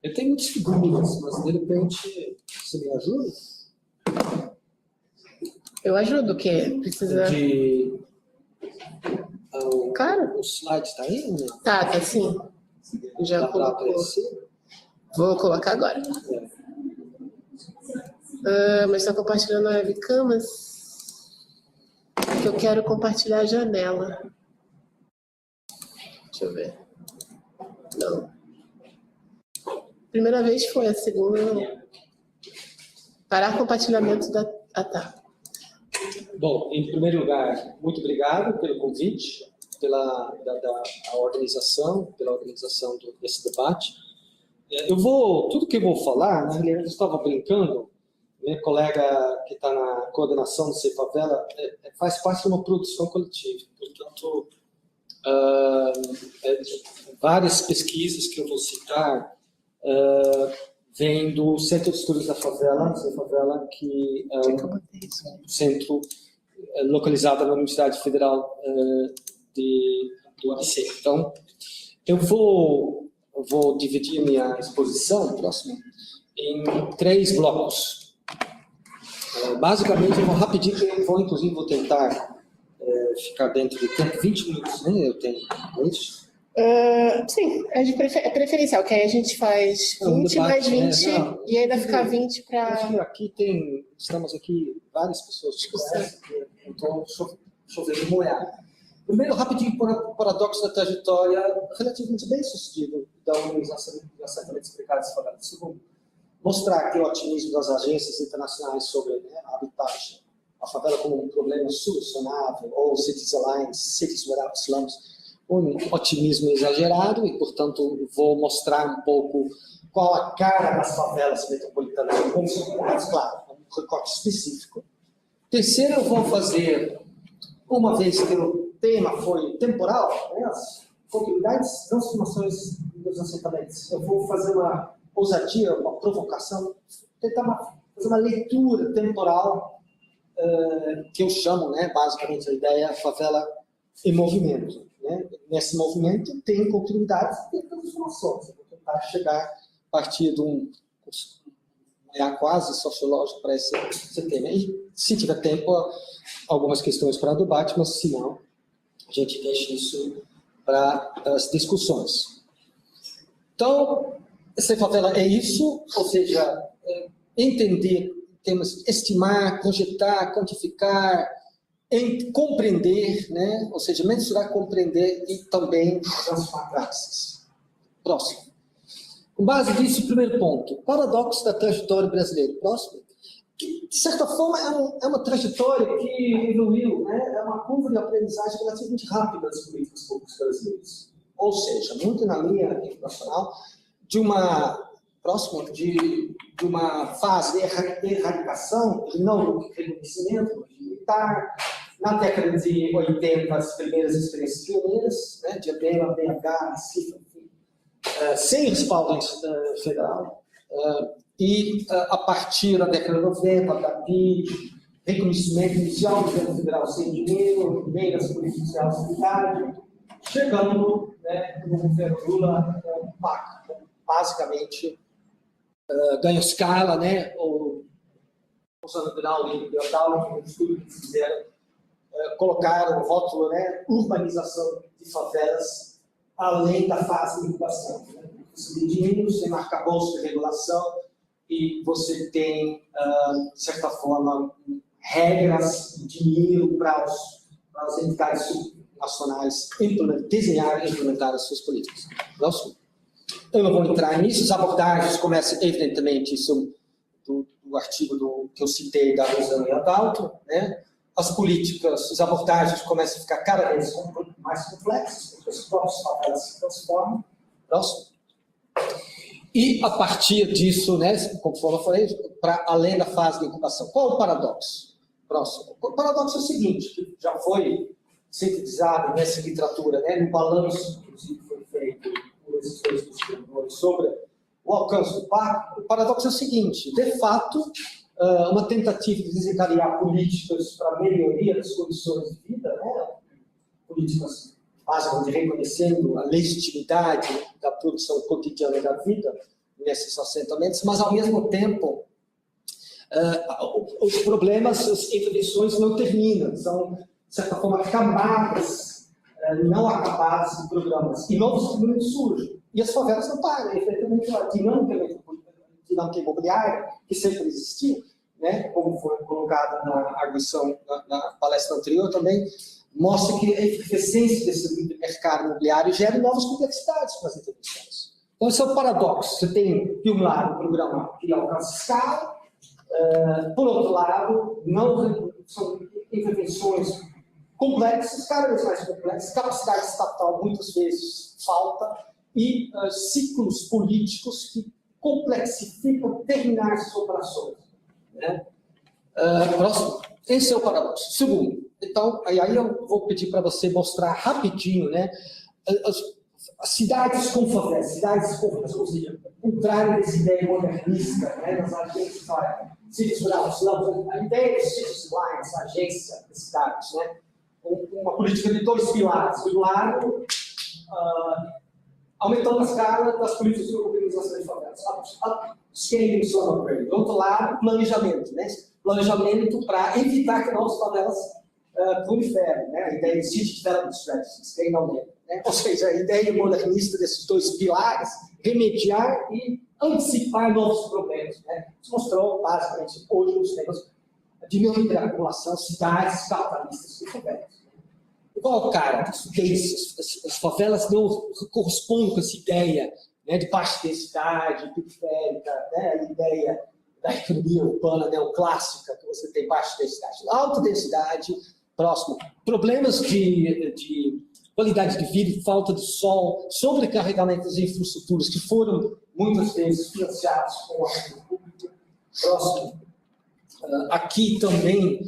Eu tenho muitas figuras, mas de repente você me ajuda? Eu ajudo o quê? Precisa. Claro. O slide está aí? Né? Tá sim. Já colocou. Vou colocar agora. Mas estou compartilhando a webcam, mas que eu quero compartilhar a janela. Deixa eu ver. Não. Primeira vez foi, a segunda não. Parar compartilhamento da. Ah, tá. Bom, em primeiro lugar, muito obrigado pelo convite, pela organização, desse debate. Tudo que eu vou falar, na realidade, eu estava brincando, minha colega que está na coordenação do Sem Favela faz parte de uma produção coletiva, portanto, várias pesquisas que eu vou citar vêm do Centro de Estudos da Favela, Sem Favela, que é um centro localizado na Universidade Federal do ABC. Então, eu vou dividir minha exposição próxima em 3 blocos. Basicamente, eu vou rapidinho, inclusive, vou tentar ficar dentro do tempo, 20 minutos, né? Eu tenho, é isso? Sim, é de preferencial, que aí a gente faz 20 mais 20 e ainda fica 20 para... Aqui estamos aqui várias pessoas que conhecem, então chovendo molhado. Primeiro, rapidinho, o paradoxo da trajetória relativamente bem sucedido da Organização de Assentamento Explicado de Favela. Segundo, mostrar aqui o otimismo das agências internacionais sobre a habitagem, a favela como um problema solucionável, ou Cities Alliance, Cities Without Slums, um otimismo exagerado, e, portanto, vou mostrar um pouco qual a cara das favelas metropolitanas, como comunidades, claro, um recorte específico. Terceiro, eu vou fazer, uma vez que o tema foi temporal, né, as continuidades, transformações dos assentamentos, eu vou fazer uma ousadia, uma provocação, tentar fazer uma leitura temporal, que eu chamo, né, basicamente, a ideia favela em movimento. Né? Nesse movimento tem continuidades e tem transformações. Eu vou tentar chegar a partir de um olhar quase sociológico para esse tema. E, se tiver tempo, algumas questões para debate, mas se não, a gente deixa isso para as discussões. Então, essa favela é isso, ou seja, entender, temos estimar, projetar, quantificar, compreender, né? Ou seja, mensurar, compreender e também transformar praxis. Próximo. Com base nisso, primeiro ponto, paradoxo da trajetória brasileira. Próximo. Que, de certa forma, é uma trajetória que evoluiu, né? É uma curva de aprendizagem relativamente rápida das políticas públicas brasileiras. Ou seja, muito na linha internacional, de uma fase de erradicação, de não reconhecimento militar. Na década de 80, as primeiras experiências pioneiras, né, de Diadema, BH, Recife, sem respaldo federal. E a partir da década de 90, da PIB, reconhecimento inicial do governo federal sem dinheiro, meio das políticas de austeridade, chegando, né, no governo Lula, o PAC, basicamente ganha escala, né, o Bolsonaro e o Deodal, um estudo que fizeram, colocaram o rótulo, né, urbanização de favelas além da fase de incubação. Né? Você tem dinheiro, você tem arcabouço de regulação e você tem, de certa forma, regras, dinheiro para as entidades subnacionais desenhar e implementar as suas políticas. Próximo. Eu não vou entrar nisso, as abordagens começam, evidentemente, isso do artigo que eu citei da Rosana e Adalto, né? As políticas, as abordagens começam a ficar cada vez mais complexas, porque os próprios favelas se transformam. Próximo. E, a partir disso, né, conforme eu falei, para além da fase de incubação. Qual o paradoxo? Próximo. O paradoxo é o seguinte, que já foi sintetizado nessa literatura, né, no balanço, inclusive, foi feito por esses dois pesquisadores sobre o alcance do pacto. O paradoxo é o seguinte, de fato, uma tentativa de desencadear políticas para a melhoria das condições de vida, né, políticas básicas de reconhecendo a legitimidade da produção cotidiana da vida nesses assentamentos, mas, ao mesmo tempo, os problemas, as intervenções não terminam, são, de certa forma, camadas não acabadas de programas, e novos problemas surgem. E as favelas não param, efetivamente, a dinâmica imobiliária, que sempre existiu, né, como foi colocado na arguição, na palestra anterior também, mostra que a efervescência desse mercado imobiliário gera novas complexidades para as intervenções. Então, esse é o paradoxo. Você tem, de um lado, um programa que alcança escala, por outro lado, não são intervenções complexas, cada vez mais complexas, capacidade estatal muitas vezes falta, e ciclos políticos que complexificam terminar essas operações. Né? Próximo. Esse é o paradoxo. Segundo, então, aí eu vou pedir para você mostrar rapidinho, né, as cidades com favelas, ou seja, o contrário dessa ideia modernista, né, das agências, a ideia dos cities lines, a agência das cidades, né, uma política de dois pilares. De um lado, aumentando a escala das políticas de organização de favelas, upscaling sono upgrade. Do outro lado, planejamento, né, planejamento para evitar que novas favelas proliferem, né, a ideia de city development strategies, quem não lembra, né, ou seja, a ideia modernista desses dois pilares, remediar e antecipar novos problemas, né, isso mostrou basicamente hoje nos temas de dinâmica da população, cidades capitalistas e favelas. Igual, cara, as favelas não correspondem com essa ideia, né, de baixa densidade, periférica, né, a ideia da economia urbana neoclássica, que você tem baixa densidade. Alta densidade, próximo. Problemas de qualidade de vida, falta de sol, sobrecarregamento das infraestruturas, que foram muitas vezes financiados com a rede pública. Próximo. Aqui também,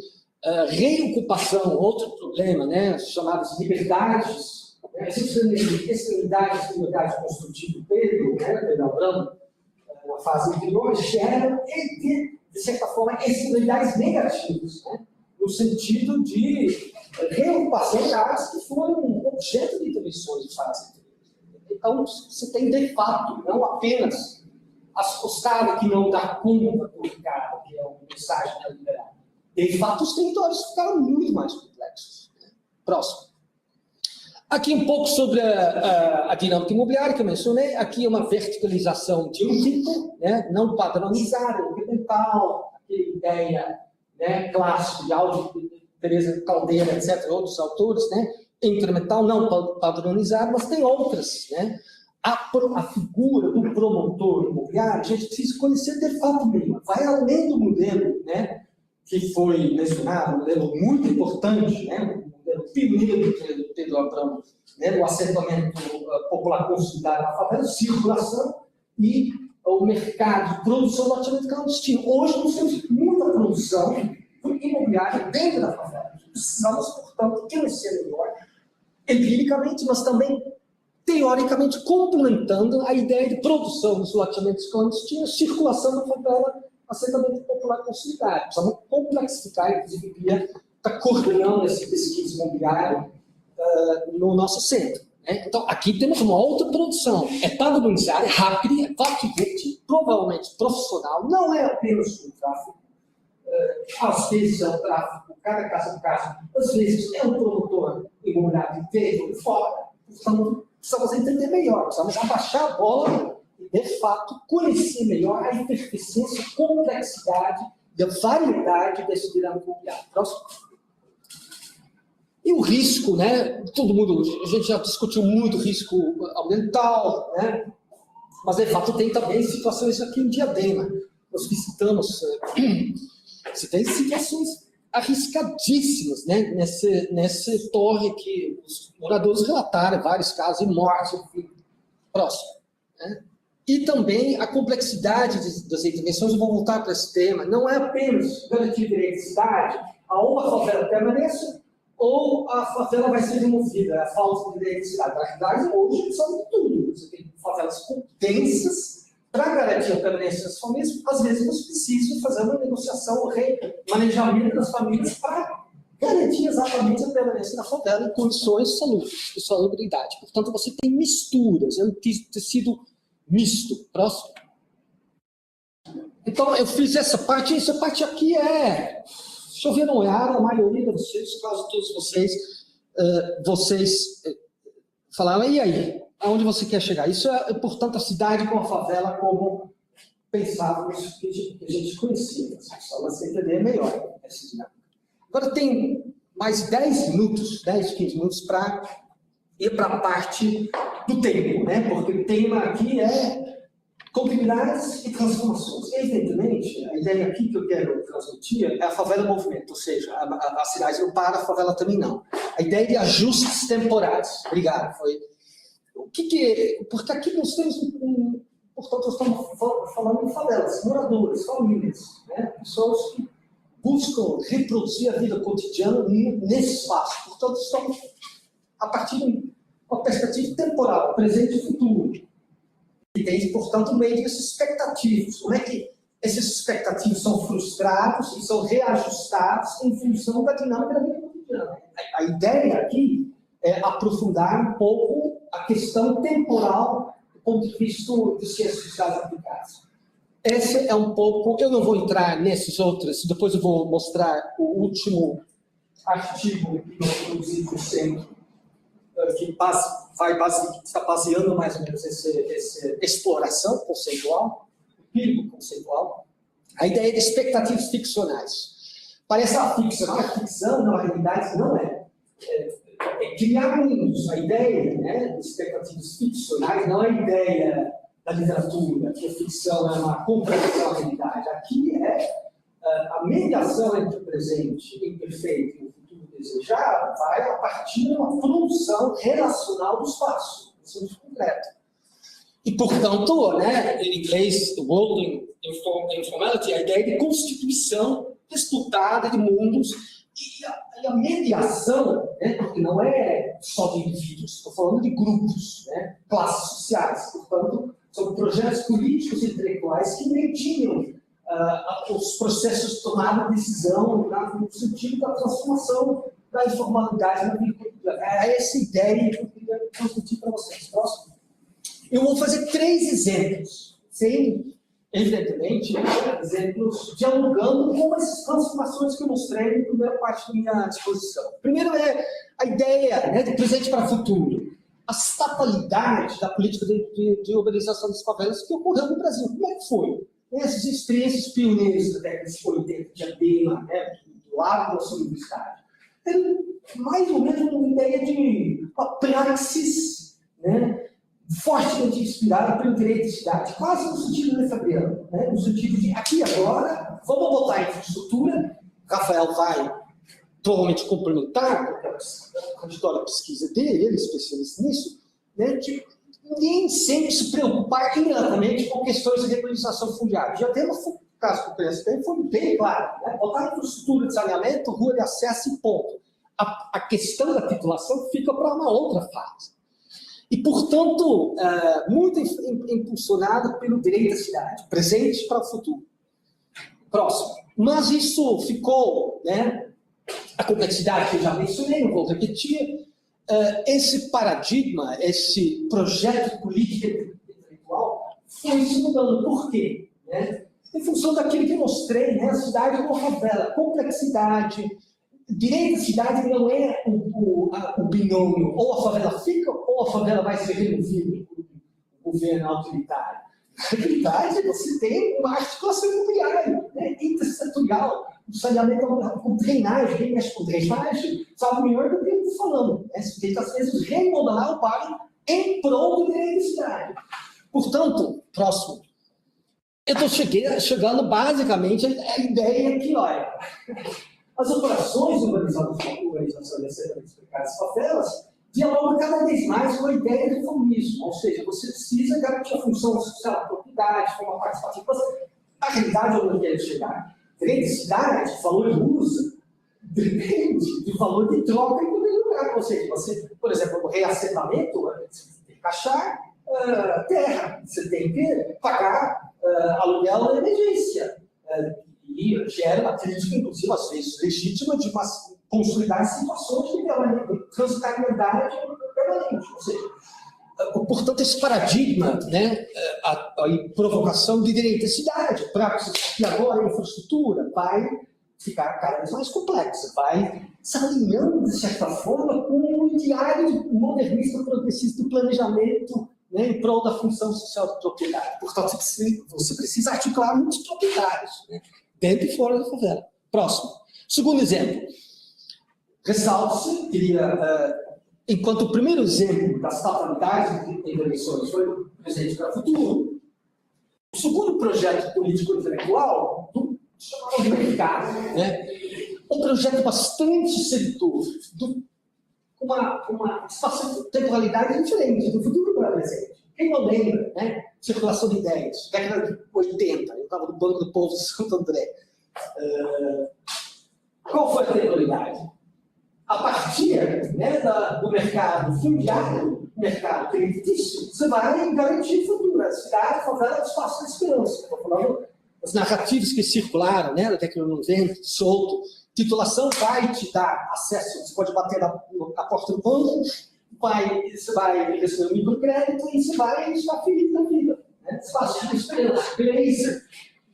reocupação, outro problema, né, chamadas liberdades, né, extremidades, liberdade construtiva do Pedro, né, Pedro Abramo, na fase anterior, geram, de certa forma, extremidades negativas, né, no sentido de reocupação de áreas que foram objeto de intervenções de fase anterior. Então, você tem, de fato, não apenas os caras que não dão conta do mercado, que é o mensagem neoliberal. De fato, os territórios ficaram muito mais complexos. Próximo. Aqui um pouco sobre a dinâmica imobiliária que eu mencionei. Aqui é uma verticalização de um tipo, né, não padronizada, incremental, aquela ideia, né, clássica de Aldo, Teresa Caldeira, etc., outros autores, né, incremental, não padronizado, mas tem outras, né? A figura do promotor imobiliário, a gente precisa conhecer de fato mesmo. Vai além do modelo, né, que foi mencionado, um modelo muito importante, né, um modelo pioneiro do Pedro Abramo, né, do assentamento popular consolidado na favela, circulação e o mercado de produção do loteamento clandestino. Hoje nós temos muita produção imobiliária dentro da favela. Precisamos, portanto, conhecer melhor, empiricamente, mas também teoricamente complementando a ideia de produção dos loteamentos clandestinos, circulação da favela, assentamento popular consolidado. Precisamos complexificar, inclusive, via está coordenando esse pesquisa imobiliária no nosso centro. Né? Então, aqui temos uma outra produção. É padronizada, é rápida, é fact-booked, provavelmente profissional, não é apenas um tráfego. Às vezes é um tráfego, cada caso, às vezes é um promotor imobiliário que veio de fora. Portanto, precisamos entender melhor, precisamos abaixar a bola e, de fato, conhecer melhor a efervescência, complexidade e a variedade desse dinâmico imobiliário. Próximo. E o risco, né? Todo mundo, a gente já discutiu muito risco ambiental, né? Mas, de fato, tem também situações aqui em Diadema. Nós visitamos, você tem situações arriscadíssimas, né? Nesse torre que os moradores relataram vários casos de morte, enfim. Próximo. Né? E também a complexidade das intervenções, eu vou voltar para esse tema, não é apenas garantir direito de cidade, a uma favela permaneça, ou a favela vai ser removida, a falta de direito de cidade. Na verdade, hoje são de tudo. Você tem favelas densas para garantir a permanência das famílias. Às vezes, você precisa fazer uma negociação, remanejamento das famílias para garantir exatamente a permanência da favela em condições salubres, de salubridade. Portanto, você tem misturas, é um tecido misto. Próximo. Então, eu fiz essa parte aqui é... Choveram a maioria de vocês, quase todos vocês falaram, e aí? Aonde você quer chegar? Isso é, portanto, a cidade com a favela como pensávamos que a gente conhecia. Só você entender melhor essa dinâmica. Agora tem mais 10 minutos, 10, 15 minutos para ir para a parte do tempo, né? Porque o tema aqui é continuidades e transformações. Evidentemente, a ideia aqui que eu quero transmitir é a favela movimento, ou seja, a cidade não para, a favela também não. A ideia de ajustes temporais. Obrigado. Porque aqui nós temos, portanto, nós estamos falando de favelas, moradores, famílias, né? Pessoas que buscam reproduzir a vida cotidiana nesse espaço. Portanto, estamos a partir de uma perspectiva temporal, presente e futuro. E tem, portanto, no meio dessas expectativas. Como é que essas expectativas são frustradas e são reajustadas em função da dinâmica da vida cotidiana? A ideia aqui é aprofundar um pouco a questão temporal do ponto de vista de ciências sociais aplicadas. Esse é um pouco... Eu não vou entrar nesses outros, depois eu vou mostrar o último artigo que nós produzimos no centro, que está baseando mais ou menos essa exploração conceitual, empírico conceitual, a ideia de expectativas ficcionais. Parece uma ficção, a ficção, na realidade, não é. É criar mundos. A ideia, né, de expectativas ficcionais não é a ideia da literatura, que a ficção é uma compreensão da realidade. Aqui é a mediação entre o presente imperfeito e o futuro desejado vai a partir de uma produção relacional do espaço, no sentido concreto. E, portanto, né, em inglês, World Informality, a ideia de constituição disputada de mundos e a mediação, né, porque não é só de indivíduos, estou falando de grupos, né, classes sociais. Portanto, são projetos políticos e intelectuais que mediam os processos de tomada de decisão no sentido da transformação da informalidade na vida cotidiana. É essa ideia que eu queria transmitir para vocês. Próximo. Eu vou fazer 3 exemplos, sem, evidentemente, exemplos dialogando com essas transformações que eu mostrei na primeira parte da minha exposição. Primeiro é a ideia, né, de presente para futuro. A fatalidade da política de urbanização das favelas que ocorreu no Brasil. Como é que foi? Essas experiências pioneiras da década de 80, de Diadema, né, do lado da sua universidade. Tem mais ou menos uma ideia de uma praxis, né, fortemente inspirada pelo direito de cidade, quase no sentido lefebvriano, né, no sentido de aqui e agora, vamos botar a infraestrutura, Rafael vai provavelmente complementar a trajetória de pesquisa dele, ele é especialista nisso, né, de nem sempre se preocupar imediatamente com questões de regularização fundiária. Já temos um caso que o PSP foi bem claro, né? Botar infraestrutura de saneamento, rua de acesso e ponto. A questão da titulação fica para uma outra fase. E, portanto, muito impulsionada pelo direito à cidade, presente para o futuro. Próximo. Mas isso ficou, né? A complexidade que eu já mencionei, não vou repetir. Esse paradigma, esse projeto político intelectual foi se mudando. Por quê? Né? Em função daquilo que eu mostrei, né? A cidade é uma favela, complexidade, direito à cidade não é o binômio, ou a favela fica, ou a favela vai ser removida por um governo autoritário. Na realidade, você tem uma articulação imobiliária, né, intersetorial, o saneamento com drenagem, quem mexe com drenagem, sabe melhor do que eu estou falando. Né? Você tem que, às vezes, remodelar o bairro em prol do direito à cidade. Portanto, próximo. Eu estou chegando basicamente à ideia que, olha, as operações de urbanização e assentamento explicadas favelas dialogam cada vez mais com a ideia de reformismo, ou seja, você precisa garantir a função social da propriedade, forma participativa. A realidade onde eu quero chegar, direito de cidade, valor de uso, depende do valor de troca em todo lugar. Ou seja, você, por exemplo, no reassentamento, você tem que achar terra, você tem que pagar aluguel da emergência. E gera uma crítica, inclusive, às vezes legítima, de consolidar situações de transitariedade permanente. Ou seja, portanto, esse paradigma, né, a provocação de direito à cidade, praxis que agora a infraestrutura vai ficar cada vez mais complexa, vai se alinhando, de certa forma, com o ideário modernista progressista do planejamento, né, em prol da função social da propriedade. Portanto, você precisa articular muitos proprietários, né, dentro e fora da favela. Próximo. Segundo exemplo. Ressalta-se, enquanto o primeiro exemplo das fatalidades de eleições foi o presidente da Futuro, o segundo projeto político-intelectual chamado de mercado, né, um projeto bastante sedutor, com uma espaço-temporalidade diferente do futuro para o presente. Quem não lembra, né? Circulação de ideias, década de 80, eu estava no Banco do Povo de Santo André. Qual foi a temporalidade? A partir, né, do mercado fundiário, mercado creditício, você vai garantir futuro. A cidade, favela, espaço de esperança. Estou falando das narrativas que circularam, né, da década de 90, solto. Titulação vai te dar acesso, você pode bater na porta do banco, você vai receber um microcrédito e você vai estar feliz na vida. Né? Espaço de esperança. Glazer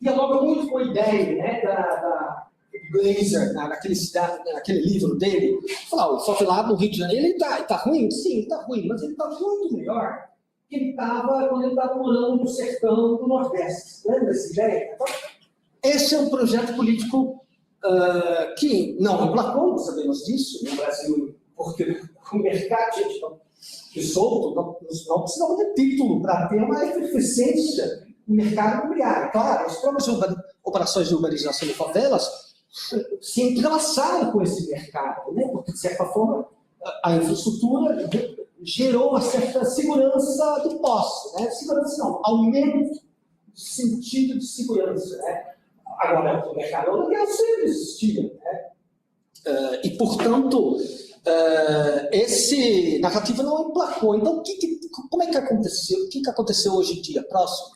dialoga muito com a ideia, né, da Glazer, naquele livro dele. Fala, o favelado no Rio de Janeiro, ele está ruim? Sim, está ruim, mas ele está muito melhor que ele estava quando ele estava morando no sertão do Nordeste. Lembra dessa ideia? Então, esse é um projeto político que não emplacou, sabemos disso, no Brasil, porque o mercado, gente, de solto, não precisava ter título para ter uma eficiência no mercado imobiliário. Claro, as próprias operações de urbanização de favelas se entrelaçaram com esse mercado, né? Porque, de certa forma, a infraestrutura gerou uma certa segurança do posse, né? Segurança não, aumento do sentido de segurança, né? Agora, o mercado aluguel sempre existia, né? E, portanto, esse narrativa não emplacou. Então, como é que aconteceu? O que aconteceu hoje em dia? Próximo.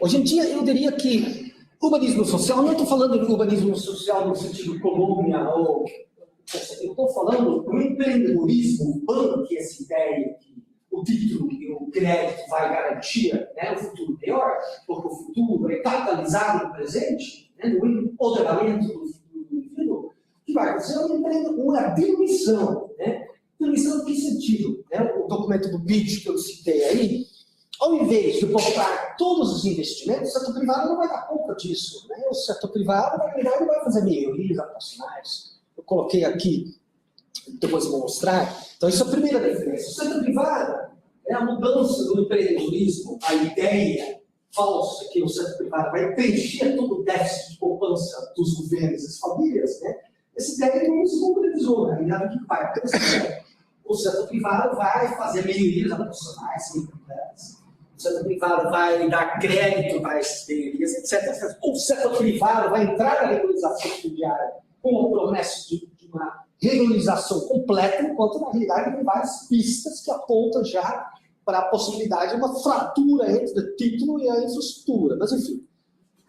Hoje em dia, eu diria que urbanismo social, não estou falando de urbanismo social no sentido colônia, eu estou falando do empreendedorismo urbano, que é essa ideia que o título e o crédito vai garantir, né, o futuro melhor, porque o futuro é catalisado no presente, né, no empoderamento do indivíduo, que vai acontecer uma diluição. Né? Diluição em que sentido? Né? O documento do BID que eu citei aí, ao invés de botar todos os investimentos, o setor privado não vai dar conta disso. Né? O setor privado, na verdade, vai fazer melhorias operacionais. Eu coloquei aqui, depois vou mostrar. Então, isso é a primeira diferença. O setor privado é a mudança do empreendedorismo, a ideia falsa que o setor privado vai preencher todo o déficit de poupança dos governos e das famílias, né? Essa ideia não se concretizou. Na realidade, o que vai acontecer? O setor privado vai fazer melhorias operacionais, o setor privado vai dar crédito para essas melhorias, etc. O setor privado vai entrar na regularização fundiária com o promessa de uma regularização completa, enquanto na realidade tem várias pistas que apontam já para a possibilidade de uma fratura entre o título e a infraestrutura. Mas, enfim,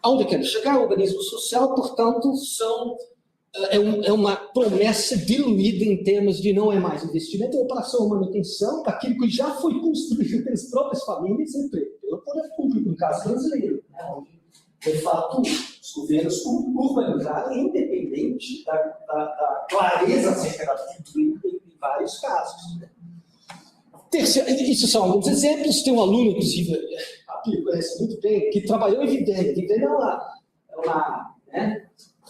aonde eu quero chegar? O urbanismo social, portanto, é uma promessa diluída em termos de não é mais investimento, é operação ou manutenção daquilo que já foi construído pelas próprias famílias e pelo poder público, no caso brasileiro, né? de fato, os governos urbanizaram, independente da clareza acerca da cultura em vários casos. Né? Terceiro, isso são alguns exemplos. Tem um aluno, inclusive, que conhece muito bem, que trabalhou em Vidênia. Vidênia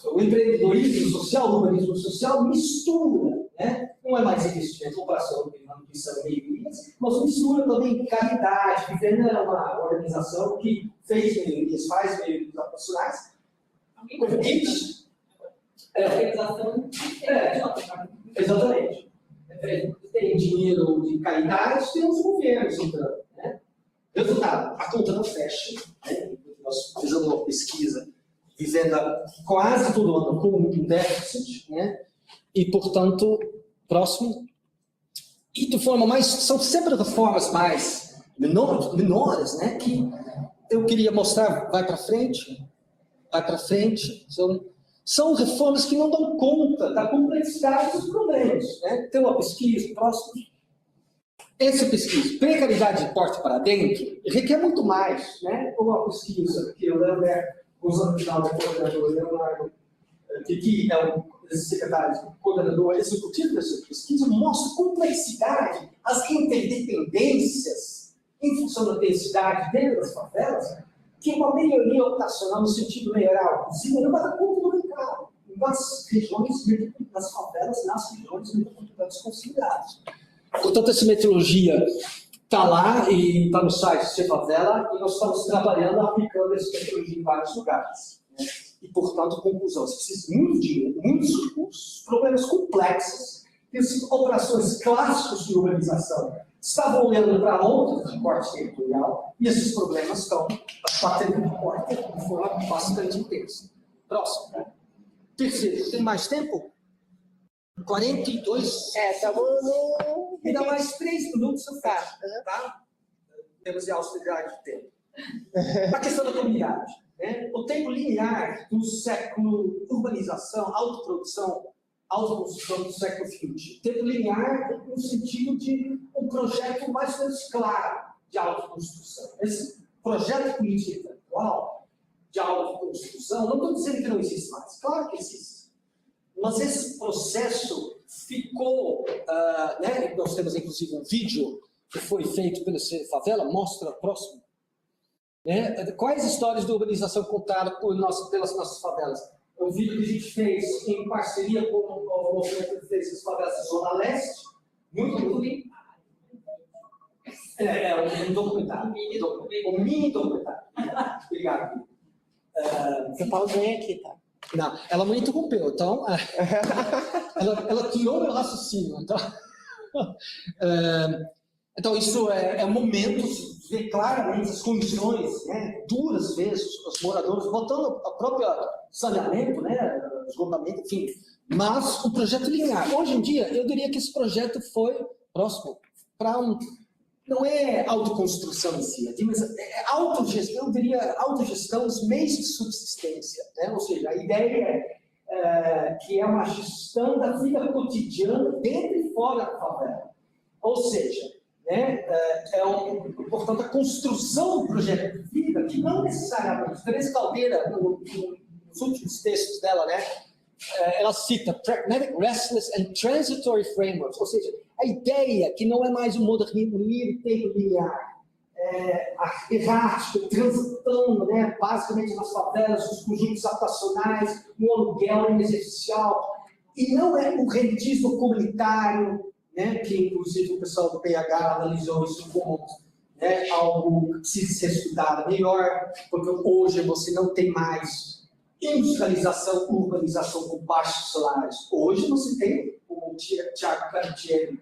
o empreendedorismo social, o urbanismo social mistura, né? Não é mais investimento, comparação com manutenção e melhorias, mas mistura também caridade. Vidênia é uma organização que fez melhorias, faz melhorias operacionais. Exatamente. Tem dinheiro de caridade, tem os governos entrando. Né? Resultado, a conta não fecha. Né? Nós fizemos uma pesquisa Vidênia quase todo ano com um déficit, né? E, portanto, próximo. E de forma mais. São sempre reformas mais menores, né? Que eu queria mostrar, vai para frente. São reformas que não dão conta da complexidade dos problemas. Né? Tem uma pesquisa, próximo. Essa pesquisa, precariedade de porte para dentro, requer muito mais. Né? Uma pesquisa que eu lembro usando o final da coordenadora Leonardo, que é o secretário, coordenador executivo dessa pesquisa, mostra complexidade, as interdependências em função da densidade dentro das favelas, que uma melhoria operacional no sentido de melhorar a cozinha não vai dar conta do mercado. Nas regiões, nas favelas, nas regiões metropolitanas consideradas. Portanto, essa metodologia está lá e está no site C Favela e nós estamos trabalhando, aplicando essa metodologia em vários lugares. Né? E, portanto, conclusão, você precisa de muito dinheiro, muitos recursos, problemas complexos, operações clássicas de urbanização estavam olhando para outro recorte territorial e esses problemas estão batendo na porta de forma bastante intensa. Próximo. Terceiro, tem mais tempo? 42. Estamos no... Me dá mais 3 minutos, eu fecho. Tá? Temos a austeridade de tempo. A questão da comunidade. Né? O tempo linear do século, urbanização, autoprodução, autoconstrução do século XX. Tempo linear no sentido de um projeto mais ou menos claro de autoconstrução. Esse projeto político atual de autoconstrução, não estou dizendo que não existe mais, claro que existe. Mas esse processo ficou, né? Nós temos inclusive um vídeo que foi feito pela Favela, mostra próximo. Né? Quais histórias de urbanização contadas pelas nossas favelas? Um vídeo que a gente fez em parceria com o movimento que fez as favelas da Zona Leste, muito lindo. Um documentário. Um mini documentário. Obrigado. Eu pausei aqui, tá? Não, ela me interrompeu, então. ela tirou meu raciocínio. Então, isso é um momento de ver claramente as condições, né, duras vezes, os moradores, botando a própria saneamento, né, esgotamento, enfim. Mas o projeto linear. Hoje em dia, eu diria que esse projeto foi próximo para não é autoconstrução em si, é autogestão, eu diria autogestão dos meios de subsistência. Né? Ou seja, a ideia é que é uma gestão da vida cotidiana dentro e fora da favela. Ou seja, né, portanto, a construção do projeto de vida, que não necessariamente, Teresa Caldeira, nos últimos textos dela, né, ela cita Pragmatic, Restless and Transitory Frameworks, ou seja, a ideia que não é mais um modernismo tempo linear, errático, transitando, né, basicamente nas favelas, os conjuntos habitacionais, no aluguel inexercial, e não é o rentismo comunitário, né, que inclusive o pessoal do PH analisou isso como, né, algo que precisa ser estudado melhor, porque hoje você não tem mais industrialização, urbanização com baixos salários. Hoje você tem, como o Tiago Cartier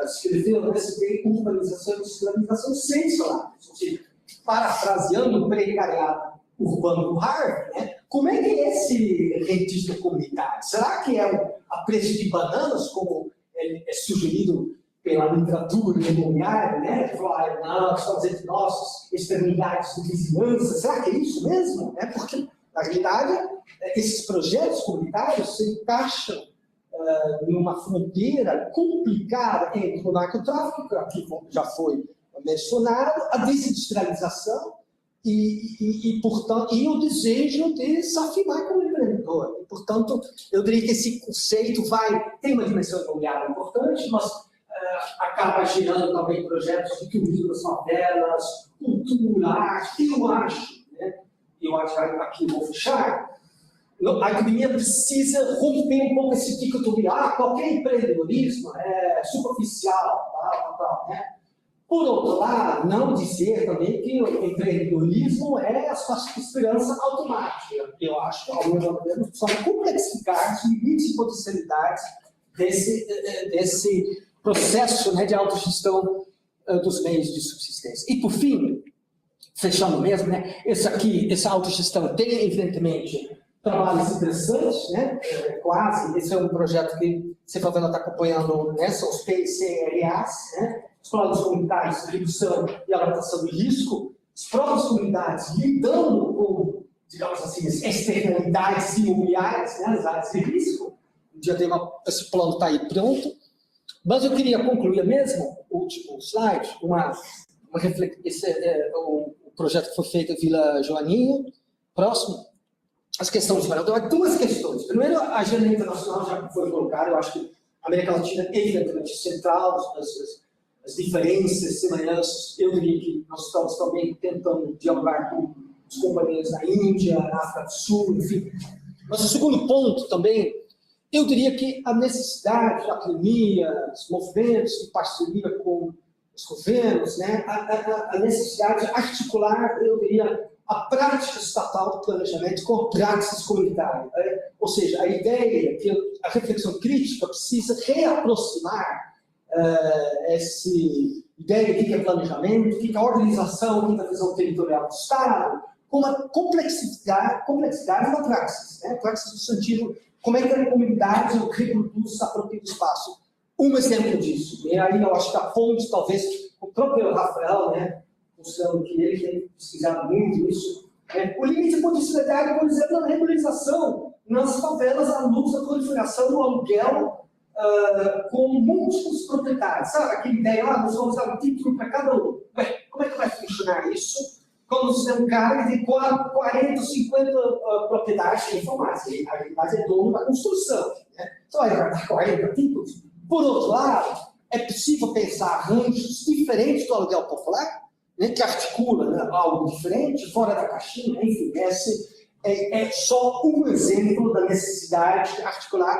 escreveu, né, você tem urbanização e industrialização sem salários. Ou seja, parafraseando o precariado urbano do Harvard, né, como é que é esse rentismo comunitário? Será que é a preço de bananas, como é sugerido pela literatura imobiliária, né? Falar, não, estamos entre nossos extremidades de vizinhança. Será que é isso mesmo? Porque, na realidade, esses projetos comunitários se encaixam numa fronteira complicada entre o narcotráfico, que aqui já foi mencionado, a desindustrialização portanto, e o desejo de se afirmar como empreendedor. E, portanto, eu diria que esse conceito tem uma dimensão imobiliária importante, mas acaba gerando também projetos de turismo das favelas, cultura, arte. Eu acho, aqui eu vou fechar, a academia precisa romper um pouco esse dicotomia. Qualquer empreendedorismo é superficial, tal, né? Por outro lado, não dizer também que o empreendedorismo é a sua esperança automática. Eu acho que, ao meu ver, precisamos complexificar os limites e potencialidades desse processo, né, de autogestão dos meios de subsistência. E, por fim, fechando mesmo, né, essa autogestão tem, evidentemente, trabalhos interessantes, né? Esse é um projeto que você está acompanhando, né? São os PCRAs, né? Os planos comunitários de redução e adaptação do risco, as próprias comunidades lidando com, digamos assim, as externalidades imobiliárias, né? As áreas de risco. Já tem esse plano está aí pronto. Mas eu queria concluir mesmo, o último slide, o projeto que foi feito em Vila Joaninha, próximo. As questões de moradia, duas questões. Primeiro, a agenda internacional já foi colocada, eu acho que a América Latina é evidentemente central, as diferenças, semelhanças. Eu diria que nós estamos também tentando dialogar com os companheiros da Índia, na África do Sul, enfim. Mas o segundo ponto também, eu diria que a necessidade da academia, os movimentos em parceria com os governos, né, a necessidade de articular, eu diria, a prática estatal do planejamento com a prática comunitária. Né? Ou seja, a ideia que a reflexão crítica precisa reaproximar essa ideia do que é planejamento, o que é a organização, o que é a visão territorial do Estado, com uma complexidade da praxis. Né? Praxis no sentido, como é que a comunidade reproduz a própria espaço. Um exemplo disso, e aí eu acho que a ponte, talvez, o próprio Rafael, né, considerando que ele tem pesquisado muito isso, o limite de potencialidade, por exemplo, na regularização nas favelas à luz da proliferação do aluguel com múltiplos proprietários. Sabe aquela ideia, nós vamos dar um título para cada um. Como é que vai funcionar isso? Quando você tem um cara que tem 40, 50 propriedades informadas, a realidade é dono da construção. Né? Então, vai dar 40 títulos. Por outro lado, é possível pensar arranjos diferentes do aluguel popular, né, que articula, né, algo diferente, fora da caixinha, enfim, esse é só um exemplo da necessidade de articular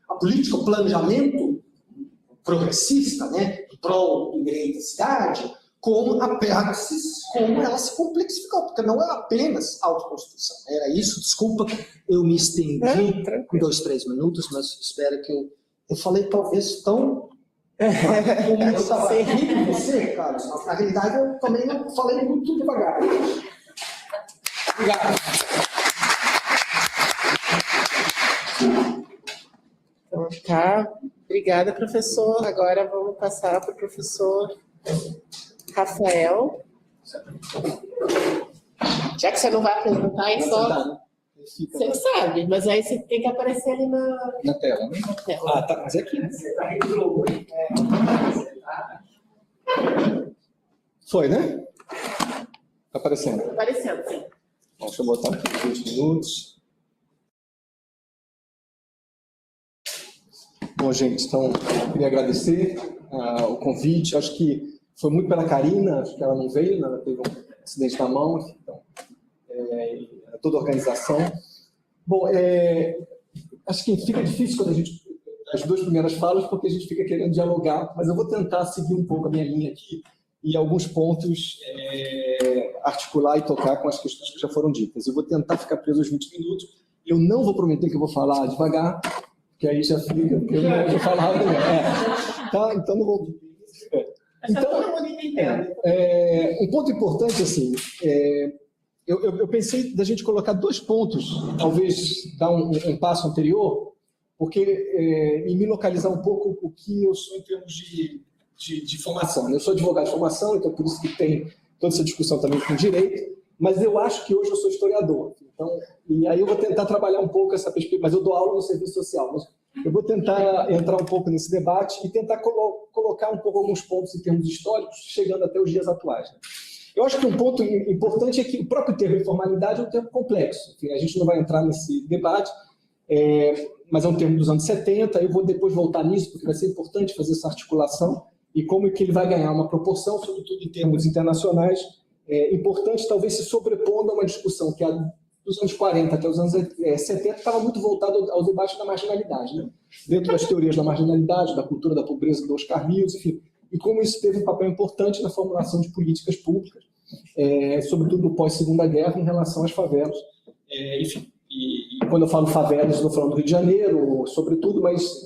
a política, o planejamento progressista, né, em prol do direito à cidade, como a praxis, como ela se complexificou, porque não é apenas autoconstrução. Era isso, desculpa, eu me estendi com 2, 3 minutos, mas espero que eu falei talvez tão... Como eu estava rindo de você, Carlos, mas na realidade eu também não falei muito devagar. Obrigado. Então, tá. Obrigada, professor. Agora vamos passar para o professor Rafael. Já que você não vai apresentar, é só... Você que sabe, mas aí você tem que aparecer ali na tela, né? Na tela. Ah, tá, mas é aqui, né? Foi, né? Tá aparecendo. Tá aparecendo, sim. Bom, deixa eu botar aqui 20 minutos. Bom, gente, então, eu queria agradecer o convite. Acho que foi muito pela Karina, acho que ela não veio, né? Ela teve um acidente na mão, então, toda a organização. Bom, acho que fica difícil quando a gente... As 2 primeiras falas, porque a gente fica querendo dialogar, mas eu vou tentar seguir um pouco a minha linha aqui e alguns pontos articular e tocar com as questões que já foram ditas. Eu vou tentar ficar preso aos 20 minutos. Eu não vou prometer que eu vou falar devagar, porque aí já fica, porque eu não vou falar. Tá? Então não vou... Então, um ponto importante, assim, eu pensei da gente colocar 2 pontos, talvez dar um passo anterior, porque e me localizar um pouco o que eu sou em termos de formação. Eu sou advogado de formação, então por isso que tem toda essa discussão também com direito, mas eu acho que hoje eu sou historiador. Então, e aí eu vou tentar trabalhar um pouco essa perspectiva, mas eu dou aula no serviço social. Mas eu vou tentar entrar um pouco nesse debate e tentar colocar um pouco alguns pontos em termos históricos, chegando até os dias atuais. Né? Eu acho que um ponto importante é que o próprio termo informalidade é um termo complexo. Enfim, a gente não vai entrar nesse debate, mas é um termo dos anos 70. Eu vou depois voltar nisso, porque vai ser importante fazer essa articulação e como é que ele vai ganhar uma proporção, sobretudo em termos internacionais, importante, talvez se sobrepondo a uma discussão que dos anos 40 até os anos 70 estava muito voltado ao debate da marginalidade, né? Dentro das teorias da marginalidade, da cultura da pobreza do Oscar Mills, enfim, e como isso teve um papel importante na formulação de políticas públicas, sobretudo no pós-Segunda Guerra, em relação às favelas. Enfim, e quando eu falo favelas, estou falando do Rio de Janeiro, sobretudo, mas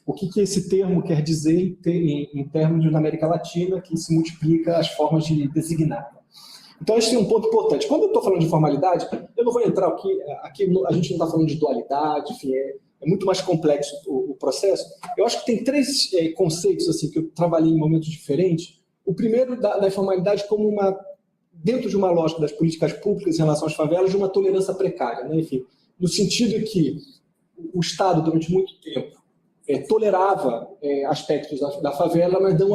o que esse termo quer dizer em termos da América Latina, que se multiplica as formas de designar. Então, esse é um ponto importante. Quando eu estou falando de formalidade, eu não vou entrar aqui a gente não está falando de dualidade, enfim, é muito mais complexo o processo. Eu acho que tem três conceitos assim, que eu trabalhei em momentos diferentes. O primeiro, da informalidade como dentro de uma lógica das políticas públicas em relação às favelas, de uma tolerância precária, né? Enfim, no sentido que o Estado, durante muito tempo, tolerava aspectos da favela, mas não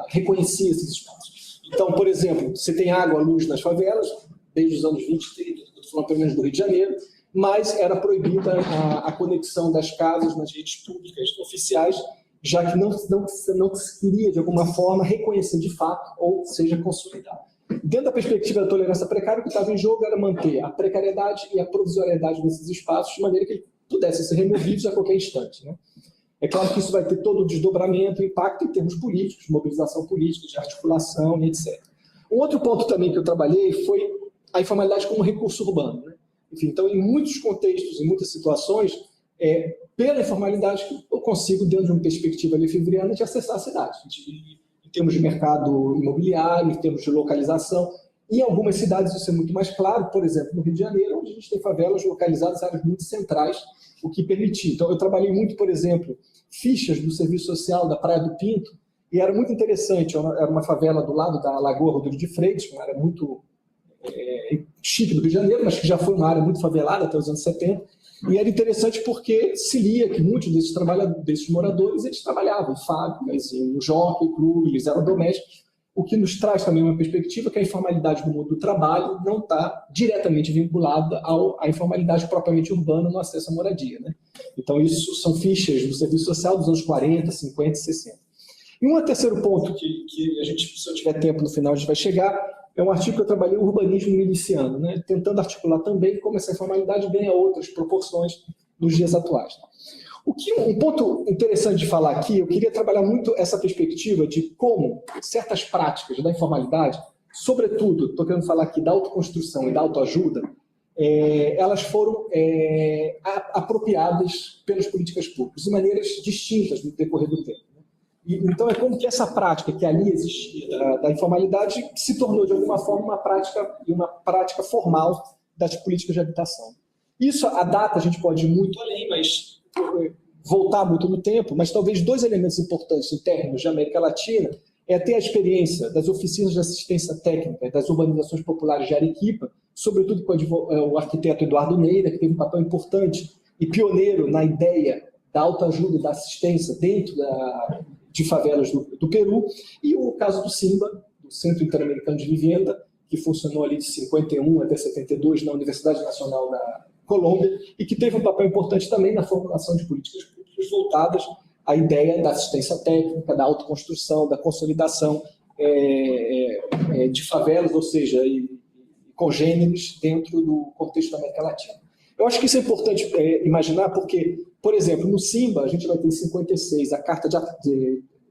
reconhecia esses espaços. Então, por exemplo, você tem água, luz nas favelas, desde os anos 20, 30, estou falando pelo menos do Rio de Janeiro, mas era proibida a conexão das casas nas redes públicas oficiais, já que não se queria, de alguma forma, reconhecer de fato, ou seja, consolidar. Dentro da perspectiva da tolerância precária, o que estava em jogo era manter a precariedade e a provisoriedade desses espaços de maneira que eles pudessem ser removidos a qualquer instante, né? É claro que isso vai ter todo o desdobramento, impacto em termos políticos, mobilização política, de articulação e etc. Um outro ponto também que eu trabalhei foi a informalidade como recurso urbano, né? Enfim, então, em muitos contextos, em muitas situações, pela informalidade eu consigo, dentro de uma perspectiva lefebvriana, de acessar a cidade, em termos de mercado imobiliário, em termos de localização. Em algumas cidades isso é muito mais claro, por exemplo, no Rio de Janeiro, onde a gente tem favelas localizadas em áreas muito centrais, o que permitia. Então, eu trabalhei muito, por exemplo, fichas do Serviço Social da Praia do Pinto, e era muito interessante, era uma favela do lado da Lagoa Rodrigo de Freitas, uma área muito chique do Rio de Janeiro, mas que já foi uma área muito favelada até os anos 70, e era interessante porque se lia que muitos desses moradores, eles trabalhavam em fábricas, no jockey, clube, eles eram domésticos, o que nos traz também uma perspectiva que a informalidade no mundo do trabalho não está diretamente vinculada à informalidade propriamente urbana no acesso à moradia, né? Então, isso são fichas do Serviço Social dos anos 40, 50 e 60. E um terceiro ponto que a gente, se eu tiver tempo no final, a gente vai chegar, é um artigo que eu trabalhei, o urbanismo miliciano, né? Tentando articular também como essa informalidade ganha outras proporções nos dias atuais. Um ponto interessante de falar aqui, eu queria trabalhar muito essa perspectiva de como certas práticas da informalidade, sobretudo, estou querendo falar aqui da autoconstrução e da autoajuda, elas foram apropriadas pelas políticas públicas de maneiras distintas no decorrer do tempo. Então, é como que essa prática que ali existia da informalidade se tornou, de alguma forma, uma prática formal das políticas de habitação. Isso, a data, a gente pode ir muito além, mas voltar muito no tempo, mas talvez dois elementos importantes em termos de América Latina é ter a experiência das oficinas de assistência técnica das urbanizações populares de Arequipa, sobretudo com o arquiteto Eduardo Neira, que teve um papel importante e pioneiro na ideia da autoajuda e da assistência dentro de favelas do Peru, e o caso do SIMBA, do Centro Interamericano de Vivenda, que funcionou ali de 51 até 72 na Universidade Nacional da Colômbia, e que teve um papel importante também na formulação de políticas públicas voltadas à ideia da assistência técnica, da autoconstrução, da consolidação de favelas, ou seja, congêneres dentro do contexto da América Latina. Eu acho que isso é importante imaginar porque, por exemplo, no SIMBA, a gente vai ter em 56 a Carta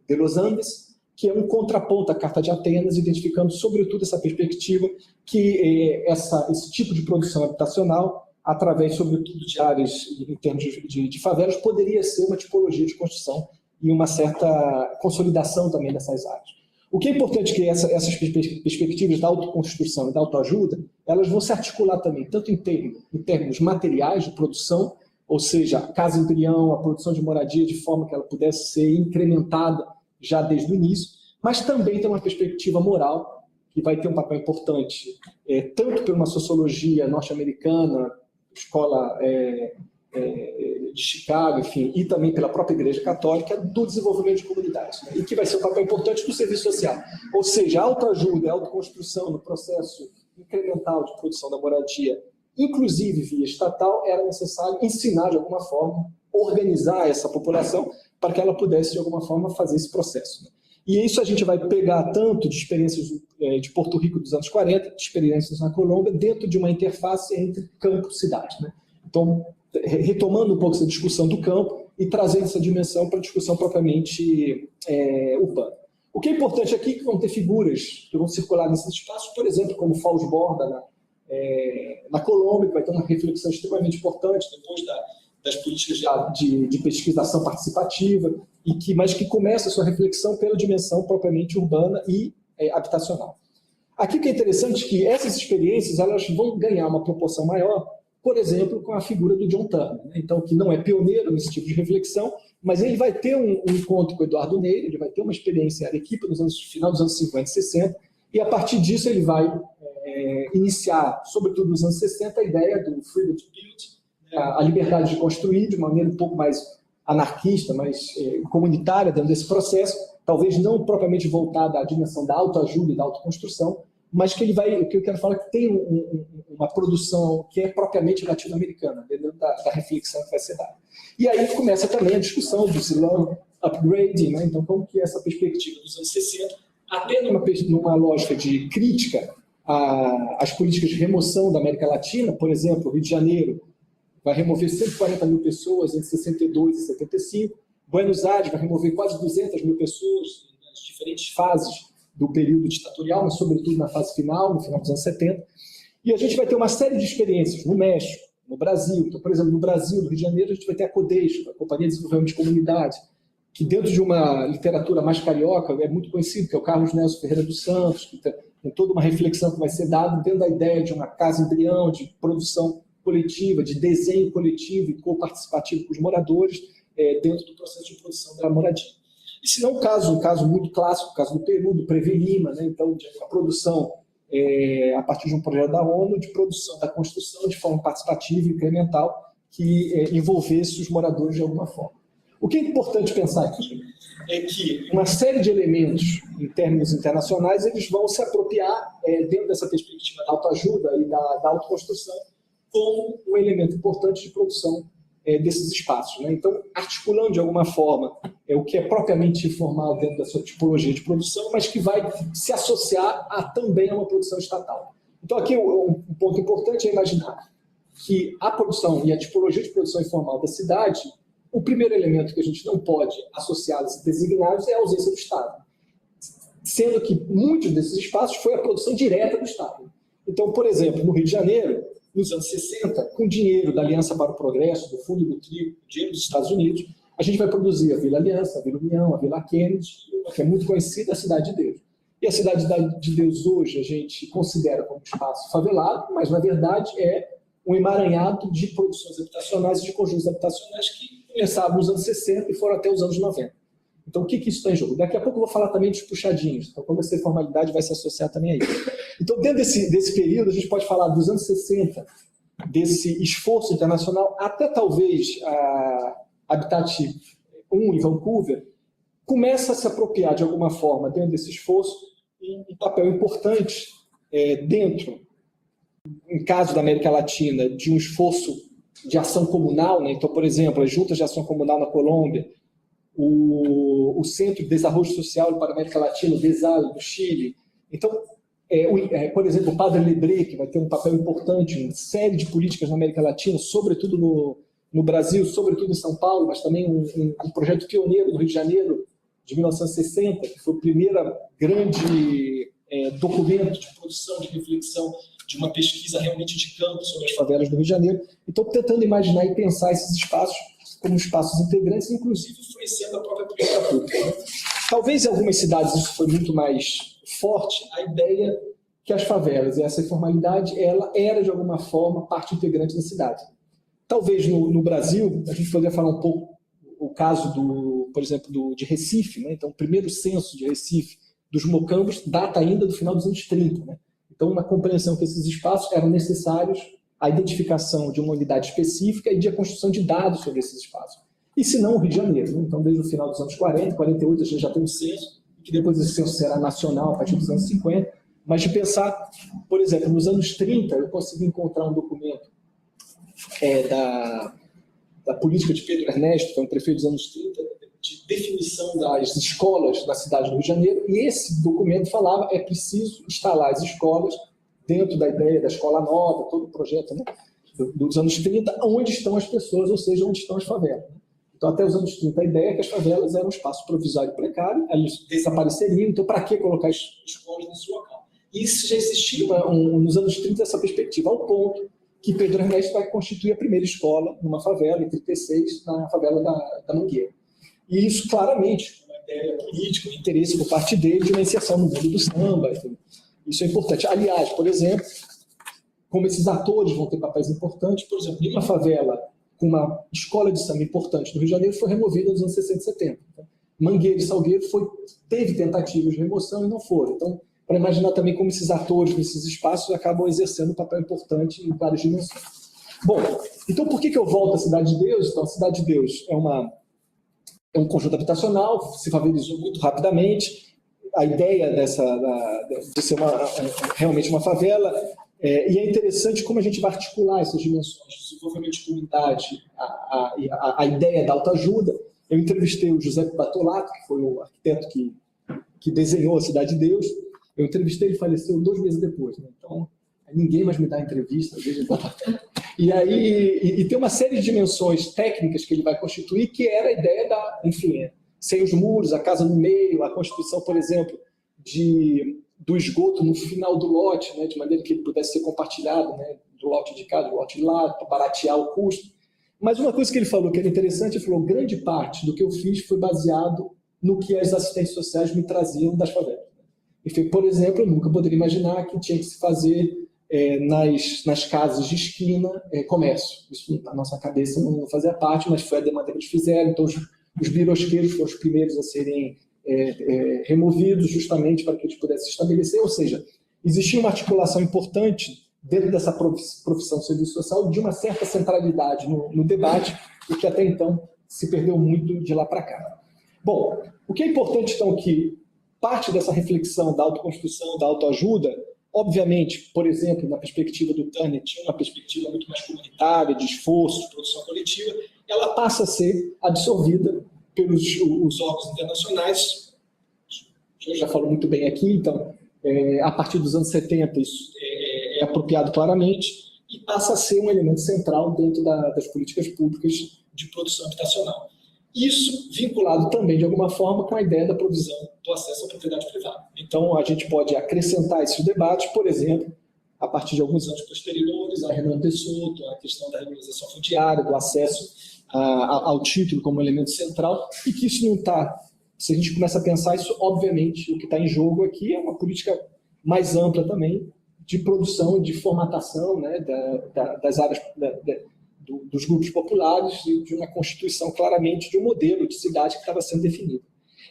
de Los Andes, que é um contraponto à Carta de Atenas, identificando, sobretudo, essa perspectiva que esse tipo de produção habitacional, através, sobretudo, de áreas em termos de favelas, poderia ser uma tipologia de construção e uma certa consolidação também dessas áreas. O que é importante é que essas perspectivas da autoconstrução e da autoajuda, elas vão se articular também, tanto em termos materiais de produção, ou seja, a casa embrião, a produção de moradia, de forma que ela pudesse ser incrementada já desde o início, mas também tem uma perspectiva moral, que vai ter um papel importante, tanto por uma sociologia norte-americana, escola de Chicago, enfim, e também pela própria Igreja Católica, do desenvolvimento de comunidades, né? E que vai ser um papel importante do serviço social. Ou seja, a autoajuda, a autoconstrução no processo incremental de produção da moradia, inclusive via estatal, era necessário ensinar de alguma forma, organizar essa população para que ela pudesse de alguma forma fazer esse processo, né? E isso a gente vai pegar tanto de experiências de Porto Rico dos anos 40, de experiências na Colômbia, dentro de uma interface entre campo e cidade, né? Então, retomando um pouco essa discussão do campo e trazendo essa dimensão para a discussão propriamente urbana. O que é importante aqui é que vão ter figuras que vão circular nesses espaços, por exemplo, como Fausto Borda na Colômbia, que vai ter uma reflexão extremamente importante depois das políticas de pesquisação participativa, mas que começa a sua reflexão pela dimensão propriamente urbana e habitacional. Aqui o que é interessante é que essas experiências elas vão ganhar uma proporção maior, por exemplo, com a figura do John Turner, né? Então, que não é pioneiro nesse tipo de reflexão, mas ele vai ter um encontro com o Eduardo Ney, ele vai ter uma experiência em Arequipa no final dos anos 50 e 60, e a partir disso ele vai iniciar, sobretudo nos anos 60, a ideia do freedom to build, a liberdade de construir de uma maneira um pouco mais anarquista, mais comunitária dentro desse processo, talvez não propriamente voltada à dimensão da autoajuda e da autoconstrução, mas que o que eu quero falar é que tem uma produção que é propriamente latino-americana, dentro da reflexão que vai ser dada. E aí começa também a discussão do slum upgrading, né? Então como que essa perspectiva dos anos 60, até numa lógica de crítica às políticas de remoção da América Latina, por exemplo, o Rio de Janeiro vai remover 140 mil pessoas entre 62 e 75, Buenos Aires vai remover quase 200 mil pessoas nas diferentes fases do período ditatorial, mas sobretudo na fase final, no final dos anos 70. E a gente vai ter uma série de experiências no México, no Brasil. Então, por exemplo, no Brasil, no Rio de Janeiro, a gente vai ter a CODEIXO, a Companhia de Desenvolvimento de Comunidade, que dentro de uma literatura mais carioca é muito conhecido, que é o Carlos Nelson Ferreira dos Santos, que tem toda uma reflexão que vai ser dada dentro da ideia de uma casa embrião, de produção coletiva, de desenho coletivo e co-participativo com os moradores, dentro do processo de produção da moradia. E se não um caso muito clássico, o caso do Peru, do Prevê Lima, né? Então, a produção, a partir de um projeto da ONU, de produção da construção de forma participativa e incremental, que envolvesse os moradores de alguma forma. O que é importante pensar aqui é que uma série de elementos, em termos internacionais, eles vão se apropriar, dentro dessa perspectiva da autoajuda e da autoconstrução, como um elemento importante de produção desses espaços, né? Então, articulando de alguma forma o que é propriamente informal dentro da sua tipologia de produção, mas que vai se associar também a uma produção estatal. Então, aqui um ponto importante é imaginar que a produção e a tipologia de produção informal da cidade, o primeiro elemento que a gente não pode associar a esses designados é a ausência do Estado, sendo que muitos desses espaços foi a produção direta do Estado. Então, por exemplo, no Rio de Janeiro, nos anos 60, com dinheiro da Aliança para o Progresso, do Fundo do Trigo, dinheiro dos Estados Unidos, a gente vai produzir a Vila Aliança, a Vila União, a Vila Kennedy, que é muito conhecida, a Cidade de Deus. E a Cidade de Deus hoje a gente considera como um espaço favelado, mas na verdade é um emaranhado de produções habitacionais e de conjuntos habitacionais que começaram nos anos 60 e foram até os anos 90. Então, o que isso está em jogo? Daqui a pouco eu vou falar também dos puxadinhos, então como essa informalidade vai se associar também a isso. Então, dentro desse período, a gente pode falar dos anos 60, desse esforço internacional, até talvez a Habitat 1 em Vancouver, começa a se apropriar de alguma forma, dentro desse esforço, um papel importante dentro, em caso da América Latina, de um esforço de ação comunal, né? Então, por exemplo, as juntas de ação comunal na Colômbia, o Centro de Desarrollo Social para a América Latina, o DESAL, do Chile. Então, por exemplo, o Padre Lebré, que vai ter um papel importante em uma série de políticas na América Latina, sobretudo no Brasil, sobretudo em São Paulo, mas também um projeto pioneiro no Rio de Janeiro, de 1960, que foi o primeiro grande documento de produção, de reflexão, de uma pesquisa realmente de campo sobre as favelas do Rio de Janeiro. Então, tentando imaginar e pensar esses espaços como espaços integrantes, inclusive influenciando a própria política pública, né? Talvez em algumas cidades isso foi muito mais forte, a ideia que as favelas e essa informalidade, ela era de alguma forma parte integrante da cidade. Talvez no Brasil, a gente poderia falar um pouco o caso, por exemplo, de Recife, né? Então, o primeiro censo de Recife dos mocambos data ainda do final dos anos 30, né? Então, uma compreensão que esses espaços eram necessários a identificação de uma unidade específica e de a construção de dados sobre esses espaços. E se não, o Rio de Janeiro. Né? Então, desde o final dos anos 40, 48, a gente já tem um censo, que depois esse censo será nacional a partir dos anos 50, mas de pensar, por exemplo, nos anos 30, eu consegui encontrar um documento da política de Pedro Ernesto, que foi um prefeito dos anos 30, de definição das escolas na cidade do Rio de Janeiro, e esse documento falava é preciso instalar as escolas dentro da ideia da escola nova, todo o projeto, né, dos anos 30, onde estão as pessoas, ou seja, onde estão as favelas. Né? Então, até os anos 30, a ideia é que as favelas eram um espaço provisório e precário, elas desapareceriam, então para que colocar escolas nesse local? Isso já existia nos anos 30, essa perspectiva, ao ponto que Pedro Ernesto vai constituir a primeira escola numa favela, em 36, na favela da Mangueira. E isso, claramente, uma ideia política, um interesse por parte dele de uma inserção no mundo do samba. Enfim, isso é importante. Aliás, por exemplo, como esses atores vão ter papéis importantes, por exemplo, em uma favela com uma escola de samba importante do Rio de Janeiro foi removida nos anos 60 e 70. Então, Mangueira e Salgueiro teve tentativas de remoção e não foram. Então, para imaginar também como esses atores nesses espaços acabam exercendo um papel importante em várias dimensões. Bom, então por que eu volto à Cidade de Deus? Então, a Cidade de Deus é um conjunto habitacional, se favorizou muito rapidamente. A ideia de ser realmente uma favela, e é interessante como a gente vai articular essas dimensões, desenvolvimento de comunidade, a ideia da autoajuda. Eu entrevistei o José Batolato, que foi o arquiteto que desenhou a Cidade de Deus. Eu entrevistei, ele faleceu 2 meses depois, né? Então ninguém mais me dá entrevista. E aí tem uma série de dimensões técnicas que ele vai constituir, que era a ideia enfim, sem os muros, a casa no meio, a constituição, por exemplo, do esgoto no final do lote, né? De maneira que ele pudesse ser compartilhado, né? Do lote de cá, do lote de lá, para baratear o custo. Mas uma coisa que ele falou que era interessante, ele falou, grande parte do que eu fiz foi baseado no que as assistências sociais me traziam das favelas. Enfim, por exemplo, eu nunca poderia imaginar que tinha que se fazer nas casas de esquina comércio. Isso na nossa cabeça não fazia parte, mas foi a demanda que eles fizeram. Então, os birosqueiros foram os primeiros a serem removidos justamente para que eles pudessem se estabelecer. Ou seja, existia uma articulação importante dentro dessa profissão de serviço social de uma certa centralidade no debate, e que até então se perdeu muito de lá para cá. Bom, o que é importante, então, que parte dessa reflexão da autoconstrução, da autoajuda, obviamente, por exemplo, na perspectiva do Turner, tinha uma perspectiva muito mais comunitária, de esforço, de produção coletiva, ela passa a ser absorvida pelos órgãos internacionais. Eu já falo muito bem aqui, então, a partir dos anos 70, isso é apropriado claramente, e passa a ser um elemento central dentro das políticas públicas de produção habitacional. Isso vinculado também, de alguma forma, com a ideia da provisão do acesso à propriedade privada. Então, a gente pode acrescentar esses debates, por exemplo, a partir de alguns anos posteriores, a Renan Pessotto, a questão da regularização fundiária, do acesso ao título como elemento central, e que isso não está... Se a gente começa a pensar isso, obviamente, o que está em jogo aqui é uma política mais ampla também de produção, de formatação, né, das áreas... dos grupos populares e de uma constituição claramente de um modelo de cidade que estava sendo definido.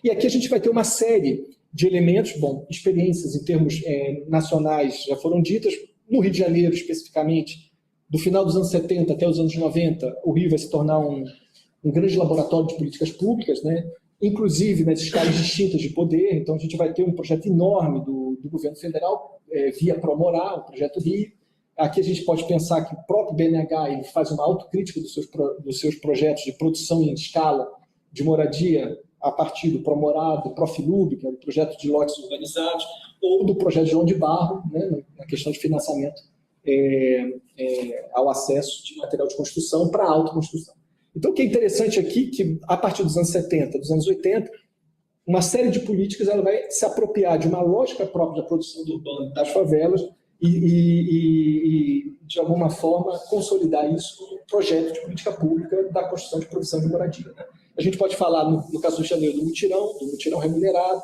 E aqui a gente vai ter uma série de elementos, experiências em termos nacionais já foram ditas, no Rio de Janeiro especificamente, do final dos anos 70 até os anos 90, o Rio vai se tornar um grande laboratório de políticas públicas, né? Inclusive nas escalas distintas de poder. Então a gente vai ter um projeto enorme do governo federal, via Promorá, o projeto Rio. Aqui a gente pode pensar que o próprio BNH ele faz uma autocrítica dos seus projetos de produção em escala de moradia a partir do Promorá, do Profilub, que é o projeto de lotes urbanizados, ou do projeto João de Barro, né, na questão de financiamento ao acesso de material de construção para a autoconstrução. Então, o que é interessante aqui é que, a partir dos anos 70, dos anos 80, uma série de políticas ela vai se apropriar de uma lógica própria da produção urbana das favelas e, de alguma forma, consolidar isso como um projeto de política pública da construção de provisão de moradia. Né? A gente pode falar, no caso do Rio de Janeiro, do mutirão remunerado,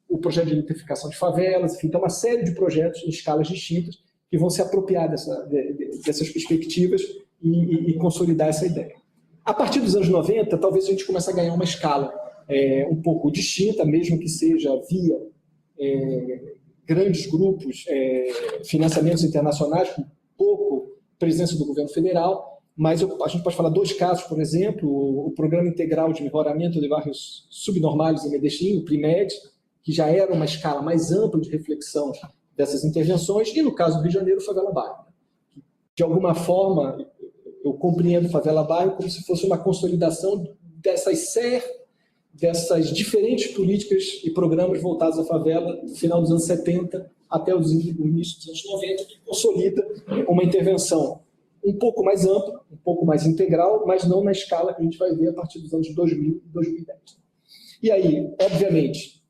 o projeto de eletrificação de favelas, enfim, tem uma série de projetos em escalas distintas que vão se apropriar dessas perspectivas e consolidar essa ideia. A partir dos anos 90, talvez a gente comece a ganhar uma escala um pouco distinta, mesmo que seja via grandes grupos, financiamentos internacionais, pouco presença do governo federal, mas a gente pode falar 2 casos, por exemplo, o Programa Integral de Melhoramento de Bairros Subnormais em Medellín, o PRIMED, que já era uma escala mais ampla de reflexão dessas intervenções, e no caso do Rio de Janeiro, o Favela Bairro. De alguma forma, eu compreendo o Favela Bairro como se fosse uma consolidação dessas diferentes políticas e programas voltados à favela do final dos anos 70 até o início dos anos 90, que consolida uma intervenção um pouco mais ampla, um pouco mais integral, mas não na escala que a gente vai ver a partir dos anos 2000 e 2010. E aí, obviamente,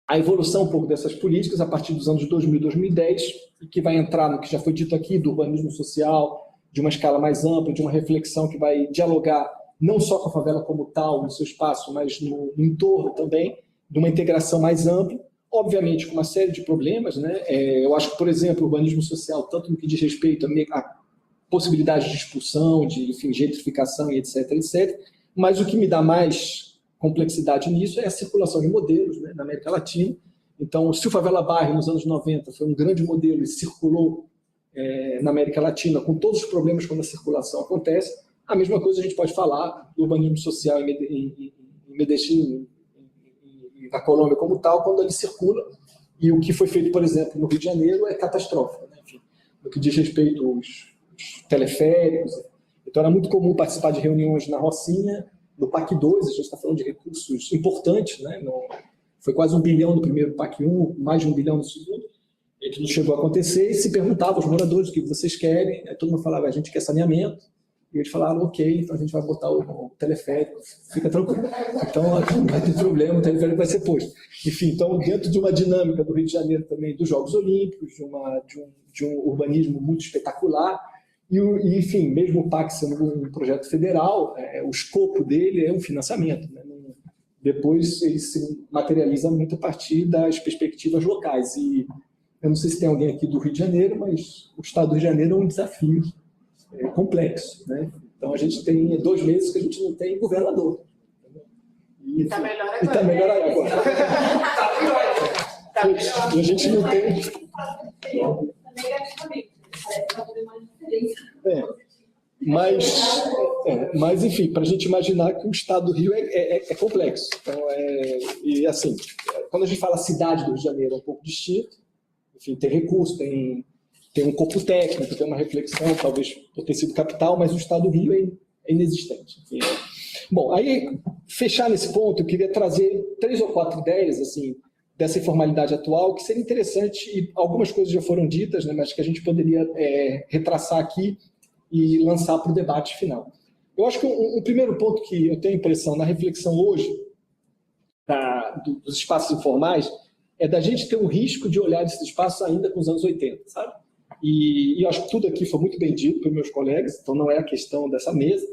a evolução um pouco dessas políticas a partir dos anos 2000 e 2010, e que vai entrar no que já foi dito aqui, do urbanismo social, de uma escala mais ampla, de uma reflexão que vai dialogar não só com a favela como tal, no seu espaço, mas no entorno também, de uma integração mais ampla, obviamente com uma série de problemas, né? Eu acho que, por exemplo, o urbanismo social, tanto no que diz respeito a possibilidade de expulsão, de gentrificação e etc., etc., mas o que me dá mais complexidade nisso é a circulação de modelos, né, na América Latina. Então, se o Favela Bairro, nos anos 90, foi um grande modelo e circulou na América Latina, com todos os problemas quando a circulação acontece, a mesma coisa a gente pode falar do urbanismo social em Medellín e na Colômbia como tal, quando ele circula. E o que foi feito, por exemplo, no Rio de Janeiro é catastrófico, né? Enfim, no que diz respeito aos teleféricos. Então, era muito comum participar de reuniões na Rocinha, no PAC 2, a gente está falando de recursos importantes, né? Foi quase 1 bilhão no primeiro PAC 1, mais de 1 bilhão no segundo, e que não chegou a acontecer, e se perguntava aos moradores o que vocês querem, aí todo mundo falava, a gente quer saneamento, e eles falaram, ok, então a gente vai botar o teleférico, fica tranquilo. Então, não vai ter problema, o teleférico vai ser posto. Enfim, então, dentro de uma dinâmica do Rio de Janeiro também, dos Jogos Olímpicos, de um urbanismo muito espetacular, e, enfim, mesmo o PAC sendo um projeto federal, o escopo dele é um financiamento, né? Depois ele se materializa muito a partir das perspectivas locais. E eu não sei se tem alguém aqui do Rio de Janeiro, mas o estado do Rio de Janeiro é um desafio complexo, né? Então, a gente tem 2 meses que a gente não tem governador. E está melhor agora. E está melhor agora. Tá melhor. E a gente não tem... Mas, enfim, para a gente imaginar que o estado do Rio é complexo. Então, e assim, quando a gente fala cidade do Rio de Janeiro, é um pouco distinto. Enfim, tem recurso, tem um corpo técnico, tem uma reflexão, talvez por ter sido capital, mas o estado do Rio é inexistente. Enfim, Bom, aí, fechar nesse ponto, eu queria trazer 3 ou 4 ideias, assim, dessa informalidade atual, que seria interessante, e algumas coisas já foram ditas, né, mas que a gente poderia retraçar aqui e lançar para o debate final. Eu acho que um primeiro ponto que eu tenho a impressão na reflexão hoje dos espaços informais é da gente ter um risco de olhar esses espaços ainda com os anos 80, sabe? E eu acho que tudo aqui foi muito bem dito pelos meus colegas, então não é a questão dessa mesa,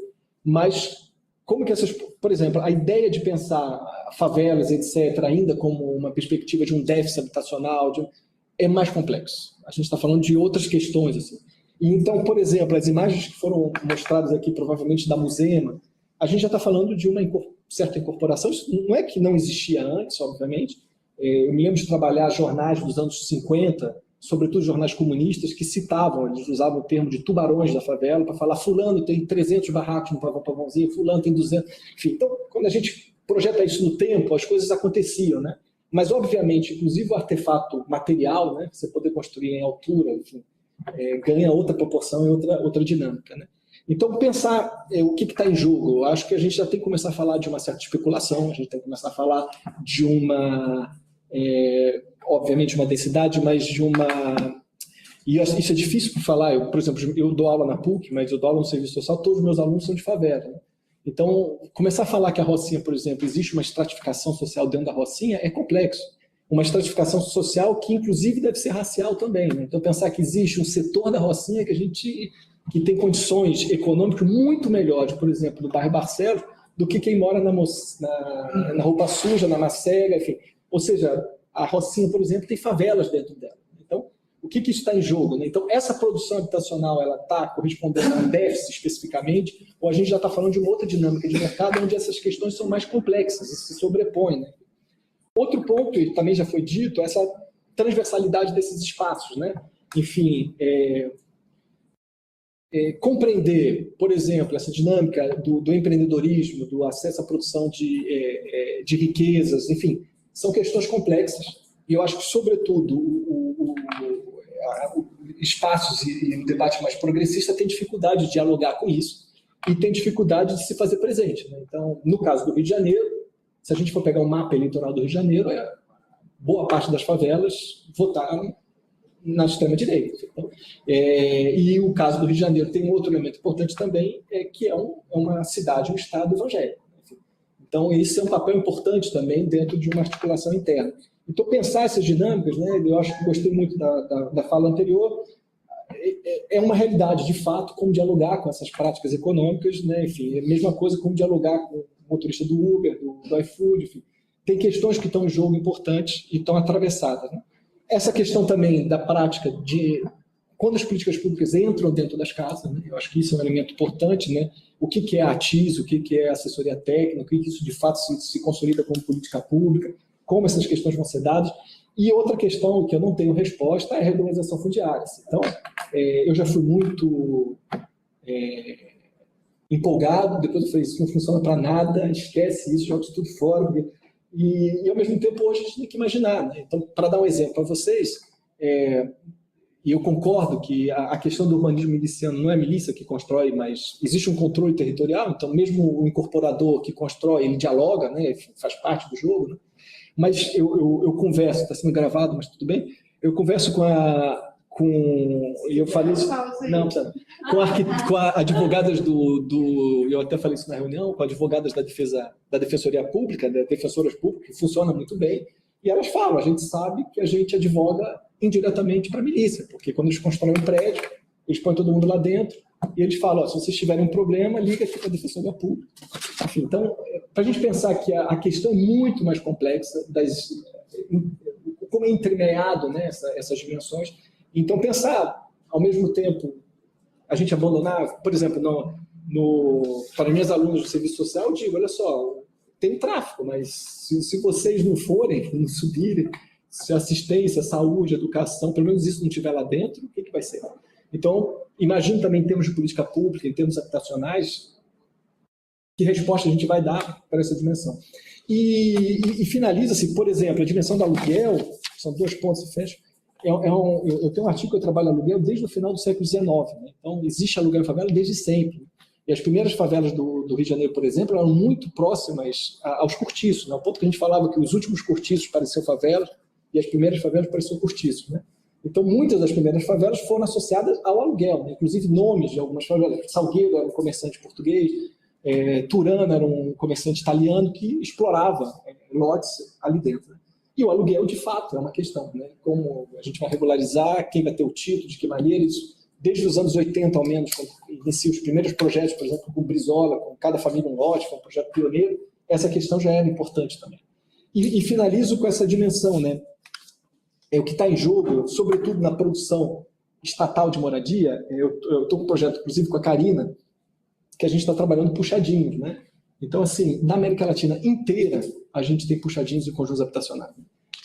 mas como que essas, por exemplo, a ideia de pensar favelas, etc., ainda como uma perspectiva de um déficit habitacional, é mais complexo. A gente está falando de outras questões, assim. E então, por exemplo, as imagens que foram mostradas aqui, provavelmente da Musema, a gente já está falando de uma certa incorporação. Isso não é que não existia antes, obviamente. Eu me lembro de trabalhar jornais dos anos 50, sobretudo jornais comunistas, que citavam, eles usavam o termo de tubarões da favela para falar fulano tem 300 barracos no Pavãozinho, fulano tem 200. Enfim, então, quando a gente projeta isso no tempo, as coisas aconteciam, né? Mas, obviamente, inclusive o artefato material, né, você poder construir em altura, enfim, ganha outra proporção e outra dinâmica, né? Então, pensar o que está em jogo, eu acho que a gente já tem que começar a falar de uma certa especulação, a gente tem que começar a falar de obviamente, uma densidade, mas de uma... E isso é difícil para falar. Por exemplo, eu dou aula na PUC, mas eu dou aula no serviço social, todos os meus alunos são de favela, né? Então, começar a falar que a Rocinha, por exemplo, existe uma estratificação social dentro da Rocinha é complexo. Uma estratificação social que, inclusive, deve ser racial também, né? Então, pensar que existe um setor da Rocinha que tem condições econômicas muito melhores, por exemplo, no bairro Barcelos, do que quem mora na Roupa Suja, na Macega, enfim. Ou seja, a Rocinha, por exemplo, tem favelas dentro dela. Então, o que isso está em jogo, né? Então, essa produção habitacional, ela está correspondendo a um déficit especificamente, ou a gente já está falando de uma outra dinâmica de mercado onde essas questões são mais complexas e se sobrepõem, né? Outro ponto, e também já foi dito, é essa transversalidade desses espaços, né? Enfim, compreender, por exemplo, essa dinâmica do empreendedorismo, do acesso à produção de riquezas, enfim, são questões complexas. E eu acho que, sobretudo, espaços e o debate mais progressista tem dificuldade de dialogar com isso e tem dificuldade de se fazer presente, né? Então, no caso do Rio de Janeiro, se a gente for pegar o mapa eleitoral do Rio de Janeiro, boa parte das favelas votaram na extrema-direita. Então, e o caso do Rio de Janeiro tem um outro elemento importante também, que é uma cidade, um estado evangélico. Então, esse é um papel importante também dentro de uma articulação interna. Então, pensar essas dinâmicas, né, eu acho que gostei muito da fala anterior, é uma realidade, de fato, como dialogar com essas práticas econômicas, né, enfim, é a mesma coisa como dialogar com o motorista do Uber, do iFood, enfim. Tem questões que estão em jogo importantes e estão atravessadas, né? Essa questão também da prática de quando as políticas públicas entram dentro das casas, né? Eu acho que isso é um elemento importante, né? O que é a ATIS, o que é assessoria técnica, o que isso de fato se consolida como política pública, como essas questões vão ser dadas. E outra questão que eu não tenho resposta é a regularização fundiária. Então, eu já fui muito empolgado, depois eu falei, isso não funciona para nada, esquece isso, joga isso tudo fora. E, ao mesmo tempo, hoje a gente tem que imaginar, né? Então, para dar um exemplo para vocês, e eu concordo que a questão do urbanismo miliciano não é a milícia que constrói, mas existe um controle territorial, então mesmo o incorporador que constrói, ele dialoga, né? Faz parte do jogo, né? Mas eu converso, está sendo gravado, mas tudo bem, eu converso eu falei isso, não, com advogadas eu até falei isso na reunião, com advogadas da Defensoria Pública, das defensoras públicas, que funciona muito bem, e elas falam, a gente sabe que a gente advoga indiretamente para a milícia, porque quando eles constroem um prédio, eles põem todo mundo lá dentro, e eles falam, se vocês tiverem um problema, liga aqui para a Defensoria Pública. Enfim, então, para a gente pensar que a questão é muito mais complexa, como é entremeado, né, essas dimensões. Então, pensar, ao mesmo tempo, a gente abandonar, por exemplo, para minhas alunas do serviço social, eu digo, olha só, tem tráfico, mas se vocês não forem, não subirem, se assistência, saúde, educação, pelo menos isso não estiver lá dentro, o que vai ser? Então, imagino também em termos de política pública, em termos habitacionais, que resposta a gente vai dar para essa dimensão. E finaliza-se, por exemplo, a dimensão do aluguel, são 2 pontos e fecho. Eu tenho um artigo que eu trabalho aluguel desde o final do século XIX, né? Então, existe aluguel em favela desde sempre. E as primeiras favelas do Rio de Janeiro, por exemplo, eram muito próximas aos cortiços, né? Ao ponto que a gente falava que os últimos cortiços pareciam favelas e as primeiras favelas pareciam cortiços, né? Então, muitas das primeiras favelas foram associadas ao aluguel, né? Inclusive nomes de algumas favelas. Salgueiro era um comerciante português, Turana era um comerciante italiano que explorava lotes ali dentro, né? E o aluguel, de fato, é uma questão, né? Como a gente vai regularizar, quem vai ter o título, de que maneira, isso, desde os anos 80, ao menos, quando iniciam os primeiros projetos, por exemplo, com o Brizola, com Cada Família um Lote, foi um projeto pioneiro, essa questão já era importante também. E finalizo com essa dimensão, né? O que está em jogo, sobretudo na produção estatal de moradia, eu estou com um projeto, inclusive, com a Karina, que a gente está trabalhando puxadinhos, né? Então, assim, na América Latina inteira, a gente tem puxadinhos e conjuntos habitacionais.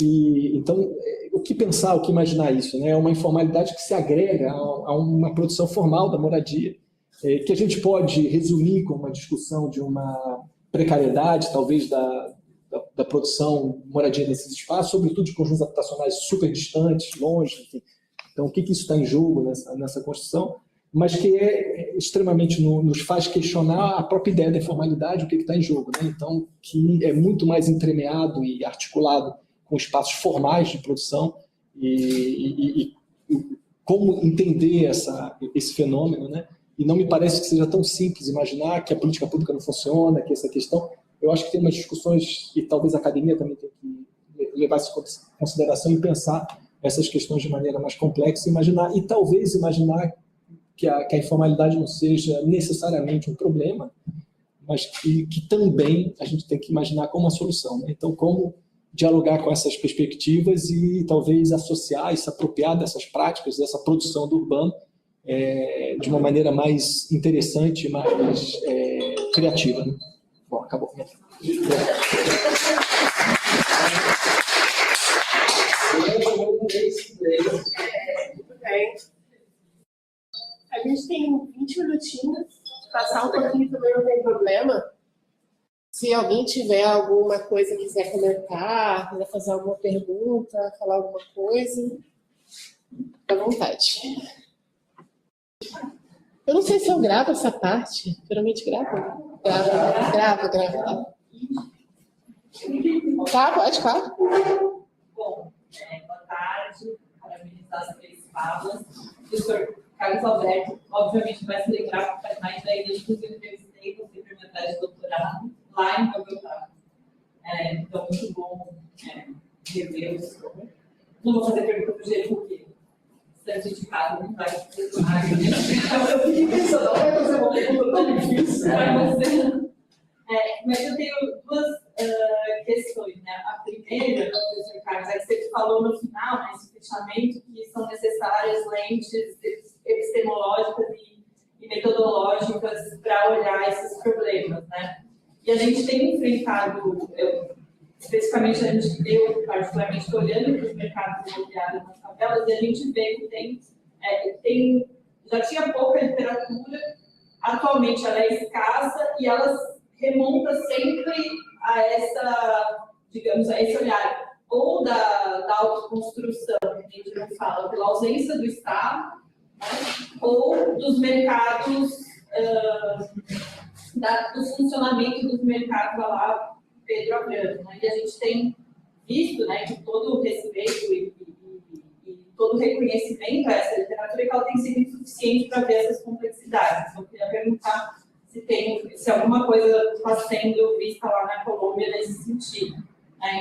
Então, o que pensar, o que imaginar isso, né? É uma informalidade que se agrega a uma produção formal da moradia, que a gente pode resumir com uma discussão de uma precariedade, talvez, da produção moradia nesses espaços, sobretudo de conjuntos habitacionais super distantes, longe, enfim. Então, o que isso está em jogo nessa construção? Mas que extremamente nos faz questionar a própria ideia da informalidade, o que está em jogo, né? Então, que é muito mais entremeado e articulado com espaços formais de produção e como entender esse fenômeno, né? E não me parece que seja tão simples imaginar que a política pública não funciona, que essa questão... Eu acho que tem umas discussões que talvez a academia também tenha que levar isso em consideração e pensar essas questões de maneira mais complexa, e talvez imaginar que a informalidade não seja necessariamente um problema, mas que também a gente tem que imaginar como uma solução, né? Então, como dialogar com essas perspectivas e talvez associar e se apropriar dessas práticas, dessa produção do urbano, de uma maneira mais interessante, mais criativa, né? Bom, acabou. Muito bem. A gente tem minutinhos, passar um pouquinho também não tem problema. Se alguém tiver alguma coisa, quiser comentar, quiser fazer alguma pergunta, falar alguma coisa, fica à vontade. Eu não sei se eu gravo essa parte. Geralmente gravo. Gravo. Tá, pode, claro. Bom, boa tarde, parabenizar as 3 falas. O professor Carlos Alberto, obviamente, vai se lembrar que faz mais de 10 anos que eu entrevistei você para minha tese de doutorado lá em Bogotá. Então, muito bom rever o senhor. Não vou fazer pergunta para o Gê, porque se de casa não vai questionar. Eu fiquei pensando, vai fazer uma pergunta tão difícil para você. Mas eu tenho 2 questões, né? A primeira, professor Carlos, é que você falou no final, nesse fechamento, que são necessárias lentes epistemológicas e metodológicas para olhar esses problemas, né? E a gente tem enfrentado, especificamente eu particularmente estou olhando para os mercados imobiliários nas favelas e a gente vê que já tinha pouca literatura, atualmente ela é escassa e ela remonta sempre a esse olhar, ou da autoconstrução, que a gente não fala, pela ausência do Estado, né, ou dos mercados, do funcionamento dos mercados lá, Pedro Abramo. Né? E a gente tem visto, né, que todo o respeito e todo o reconhecimento a essa literatura, que ela tem sido insuficiente para ver essas complexidades. Então, eu queria perguntar se alguma coisa está sendo vista lá na Colômbia nesse sentido.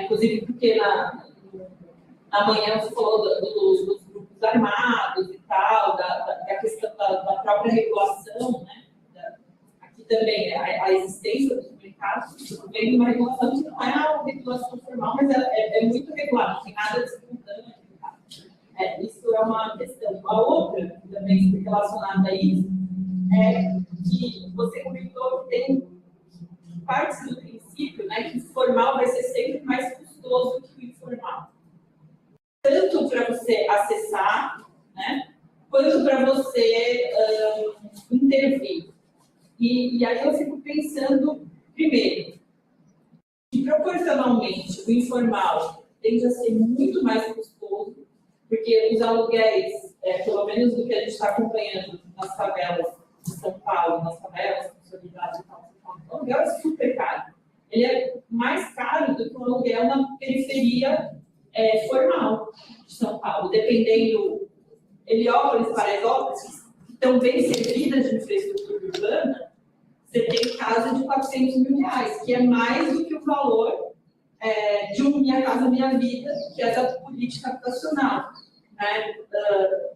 Inclusive porque na manhã você falou dos grupos armados e tal, da questão da própria regulação, né? Aqui também a existência dos mercados, vem uma regulação que não é uma regulação formal, mas é muito regular, não tem nada disputando. Isso é uma questão. A outra, também relacionada a isso, que você comentou que tem partes do princípio, né, que o formal vai ser sempre mais custoso que o informal. Tanto para você acessar, né, quanto para você intervir. E aí eu fico pensando, primeiro, que proporcionalmente o informal tende a ser muito mais custoso, porque os aluguéis, pelo menos do que a gente está acompanhando nas favelas de São Paulo, nas favelas consolidadas e tal, o aluguel é super caro. Ele é mais caro do que um aluguel na periferia formal de São Paulo, dependendo Heliópolis, Paraisópolis, que estão bem servidas de infraestrutura urbana, você tem casa de R$400 mil, que é mais do que o valor de um Minha Casa Minha Vida, que é da política habitacional. Né?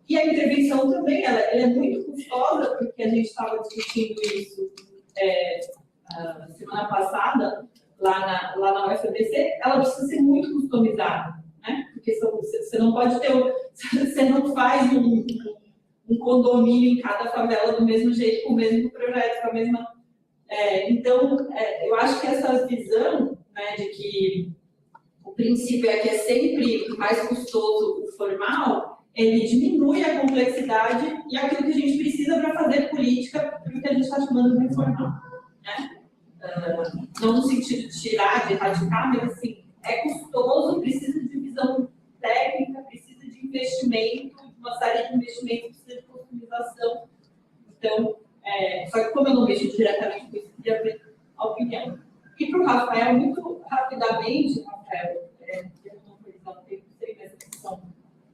E a intervenção também, ela é muito custosa, porque a gente estava discutindo isso semana passada, lá na UFABC, ela precisa ser muito customizada, né? Porque você não pode você não faz um condomínio em cada favela do mesmo jeito, com o mesmo projeto, com a mesma... Então, eu acho que essa visão, né, de que o princípio que é sempre mais custoso o formal, ele diminui a complexidade e aquilo que a gente precisa para fazer política, para o que a gente está chamando de informal. Né? Não no sentido de tirar, de erradicar, mas assim, é custoso, precisa de visão técnica, precisa de investimento, de uma série de investimentos, precisa de customização. Então, só que como eu não mexo diretamente com isso, eu queria ver a opinião. E para o Rafael, muito rapidamente, Rafael, eu não sei nessa questão,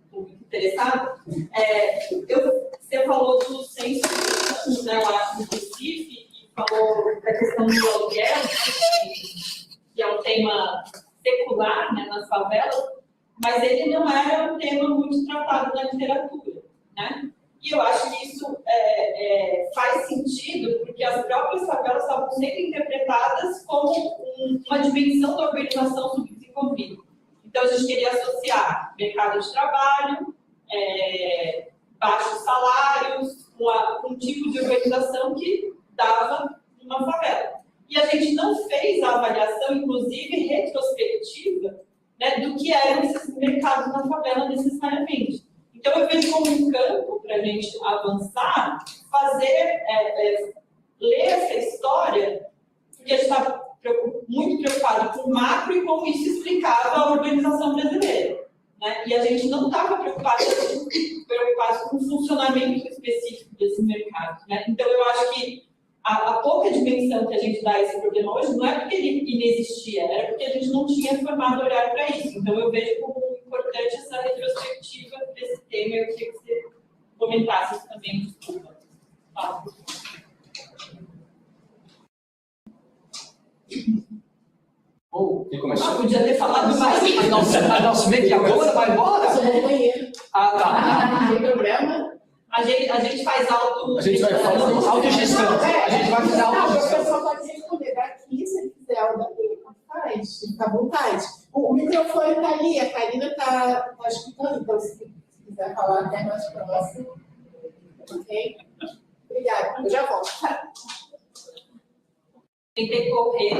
estou muito interessada, você falou do censo, né, lá no Recife, e falou da questão do aluguel, que é um tema secular, né, nas favelas, mas ele não era um tema muito tratado na literatura, né? E eu acho que isso faz sentido, porque as próprias favelas estavam sendo interpretadas como uma dimensão da organização subdesenvolvida. Então, a gente queria associar mercado de trabalho, baixos salários, com um tipo de organização que dava uma favela. E a gente não fez a avaliação, inclusive retrospectiva, né, do que eram esses mercados na favela necessariamente. Então, eu vejo como um campo para a gente avançar ler essa história, porque a gente está muito preocupado com o macro e como isso explicava a urbanização brasileira, né? E a gente não estava preocupado com o funcionamento específico desse mercado, né? Então, eu acho que a pouca dimensão que a gente dá a esse problema hoje não é porque ele inexistia, era porque a gente não tinha formado olhar para isso. Então, eu vejo como importante essa retrospectiva desse tema. Eu queria que você comentasse isso também, desculpa. Quem começou? Podia ter falado mais. A nossa mediadora vai embora? Eu vou no banheiro. Ah, tá. Não tem problema. A gente faz auto... A gente vai fazer autogestão. A gente vai fazer Não, o autogestão. pessoal pode responder daqui, se ele quiser, ou daqui, faz, fica à vontade. O microfone está ali, a Karina está escutando, então se quiser falar até mais próximo. Ok? Obrigada, eu já volto. Tentei correr.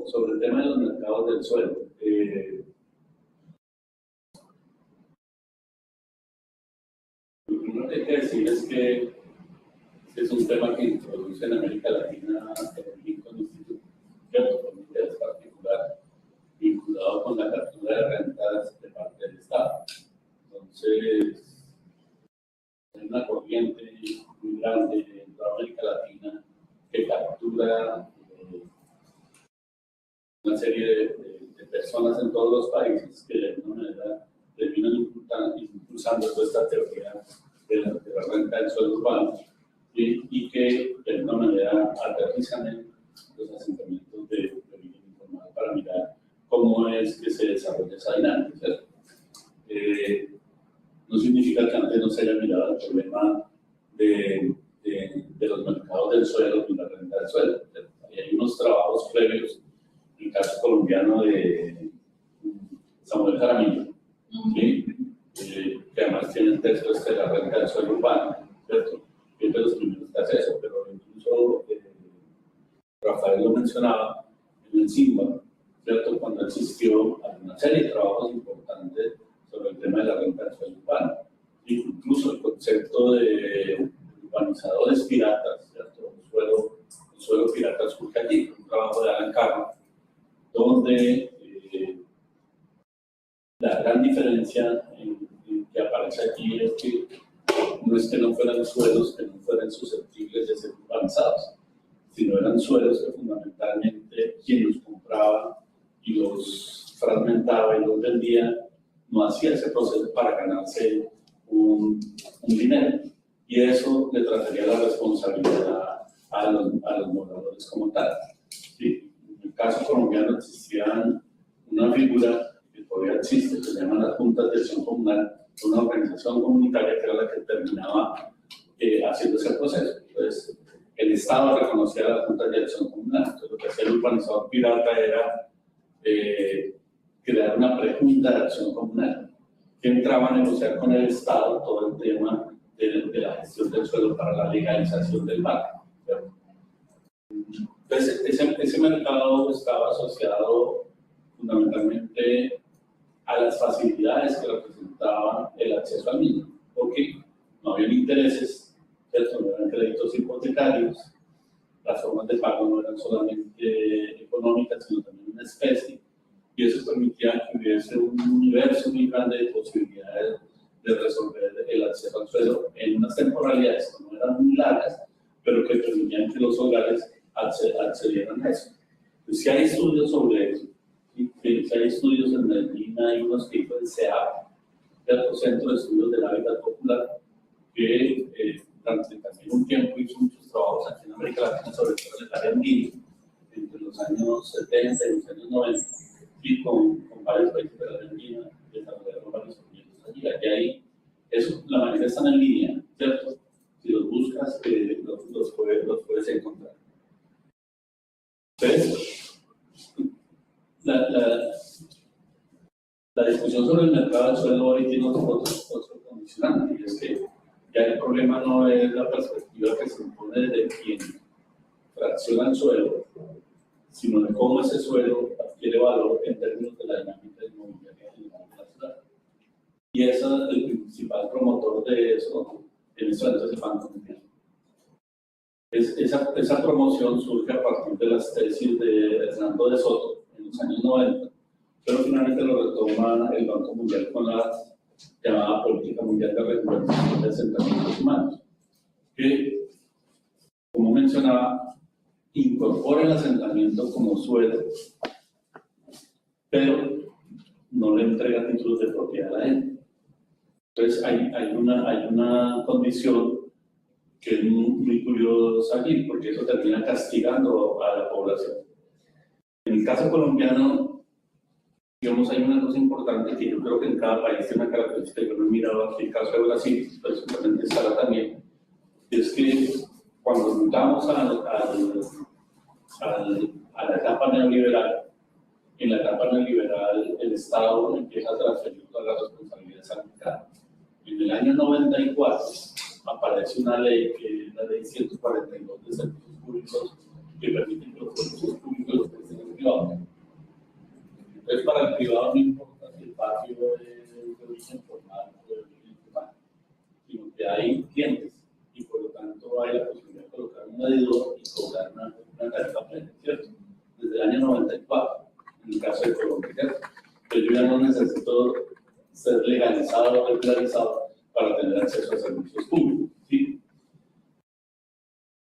Sobre el tema de los mercados del suelo, lo primero que hay que decir es que este es un tema que introduce en América Latina el Lincoln Institute, ¿cierto? Con un interés particular vinculado con la captura de rentas de parte del Estado. Entonces, hay una corriente muy grande en toda América Latina que captura una serie de personas en todos los países que de alguna manera terminan impulsando toda esta teoría de la renta del suelo urbano y que de alguna manera aterrizan en los asentamientos de origen informal para mirar cómo es que se desarrolla esa dinámica, ¿cierto? No significa que antes no se haya mirado el problema de los mercados del suelo y la renta del suelo. Hay unos trabajos previos, en el caso colombiano de Samuel Jaramillo, ¿sí? Que además tiene el texto de la renta del suelo urbano, ¿cierto? Que es de los primeros que hace eso, pero incluso Rafael lo mencionaba en el SINBA, ¿cierto? Cuando existió una serie de trabajos importantes sobre el tema de la renta del suelo urbano, incluso el concepto de urbanizadores piratas, ¿cierto? El suelo pirata surge allí, un trabajo de Alan Carr, donde la gran diferencia que aparece aquí es que no fueran suelos que no fueran susceptibles de ser urbanizados, sino eran suelos que fundamentalmente quien los compraba y los fragmentaba y los vendía no hacía ese proceso para ganarse un dinero, y eso le traería la responsabilidad a los moradores como tal. ¿Sí? En el caso colombiano existía una figura que todavía existe, que se llama las juntas de acción comunal, una organización comunitaria que era la que terminaba haciendo ese proceso. Entonces, el Estado reconocía las juntas de acción comunal. Entonces, lo que hacía el urbanizador pirata era crear una prejunta de acción comunal que entraba a negociar con el Estado todo el tema de la gestión del suelo para la legalización del marco. Entonces, ese mercado estaba asociado fundamentalmente a las facilidades que representaba el acceso al mismo, porque no habían intereses, ¿cierto? No eran créditos hipotecarios, las formas de pago no eran solamente económicas, sino también una especie, y eso permitía que hubiese un universo muy grande de posibilidades de resolver el acceso al suelo en unas temporalidades que no eran muy largas, pero que permitían que los hogares accedieran a eso. Entonces, si hay estudios sobre eso, si hay estudios en Medellín, hay unos que hizo el CEAP, el Centro de Estudios del Hábitat Popular, que durante también un tiempo hizo muchos trabajos aquí en América Latina, sobre todo en el área andina, entre los años 70 y los años 90, y con varios países de la Argentina desarrollaron varios proyectos allí. Aquí hay, eso, la mayoría están en línea, ¿cierto? Si los buscas, los puedes encontrar. Entonces, la discusión sobre el mercado del suelo hoy tiene otro condicionante, y es que ya el problema no es la perspectiva que se impone desde quien fracciona el suelo, sino de cómo ese suelo adquiere valor en términos de la dinámica inmobiliaria general de la ciudad. Y el principal promotor de eso en este momento es el Banco Mundial. Esa promoción surge a partir de las tesis de Hernando de Soto en los años 90, pero finalmente lo retoma el Banco Mundial con la llamada Política Mundial de Recuperación de Asentamientos Humanos, que, como mencionaba, incorpora el asentamiento como suelo, pero no le entrega títulos de propiedad a la gente. Entonces hay una condición que es muy curiosa aquí, porque eso termina castigando a la población. En el caso colombiano, digamos, hay una cosa importante que yo creo que en cada país tiene una característica. Yo no he mirado aquí el caso de Brasil, pero seguramente estará también, es que cuando entramos a la etapa neoliberal, en la etapa neoliberal el Estado empieza a transferir todas las responsabilidades al mercado. En el año 94 aparece una ley, que es la ley 142 de servicios públicos, que permite que los servicios públicos los presten en privado. Entonces, para el privado no importa si el patio es de origen formal o de origen informal, sino que hay clientes y por lo tanto hay la posibilidad de colocar un medidor y cobrar una tarifa plena, ¿cierto? Desde el año 94, en el caso de Colombia, ¿cierto? Pero yo ya no necesito ser legalizado o regularizado para tener acceso a servicios públicos, ¿sí?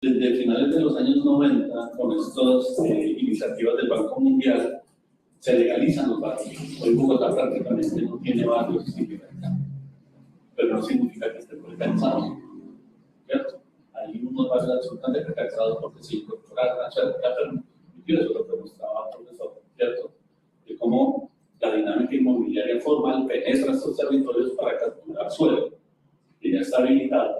Desde finales de los años 90, con estas iniciativas del Banco Mundial, se legalizan los barrios. Hoy Bogotá prácticamente no tiene barrios sin libertad, pero no significa que estén legalizados, ¿cierto? Hay unos barrios absolutamente precarizados porque se incorporaron a la pero eso lo que mostraba el profesor, ¿cierto? De cómo la dinámica inmobiliaria formal penetra estos territorios para capturar suelo, que ya está habilitado,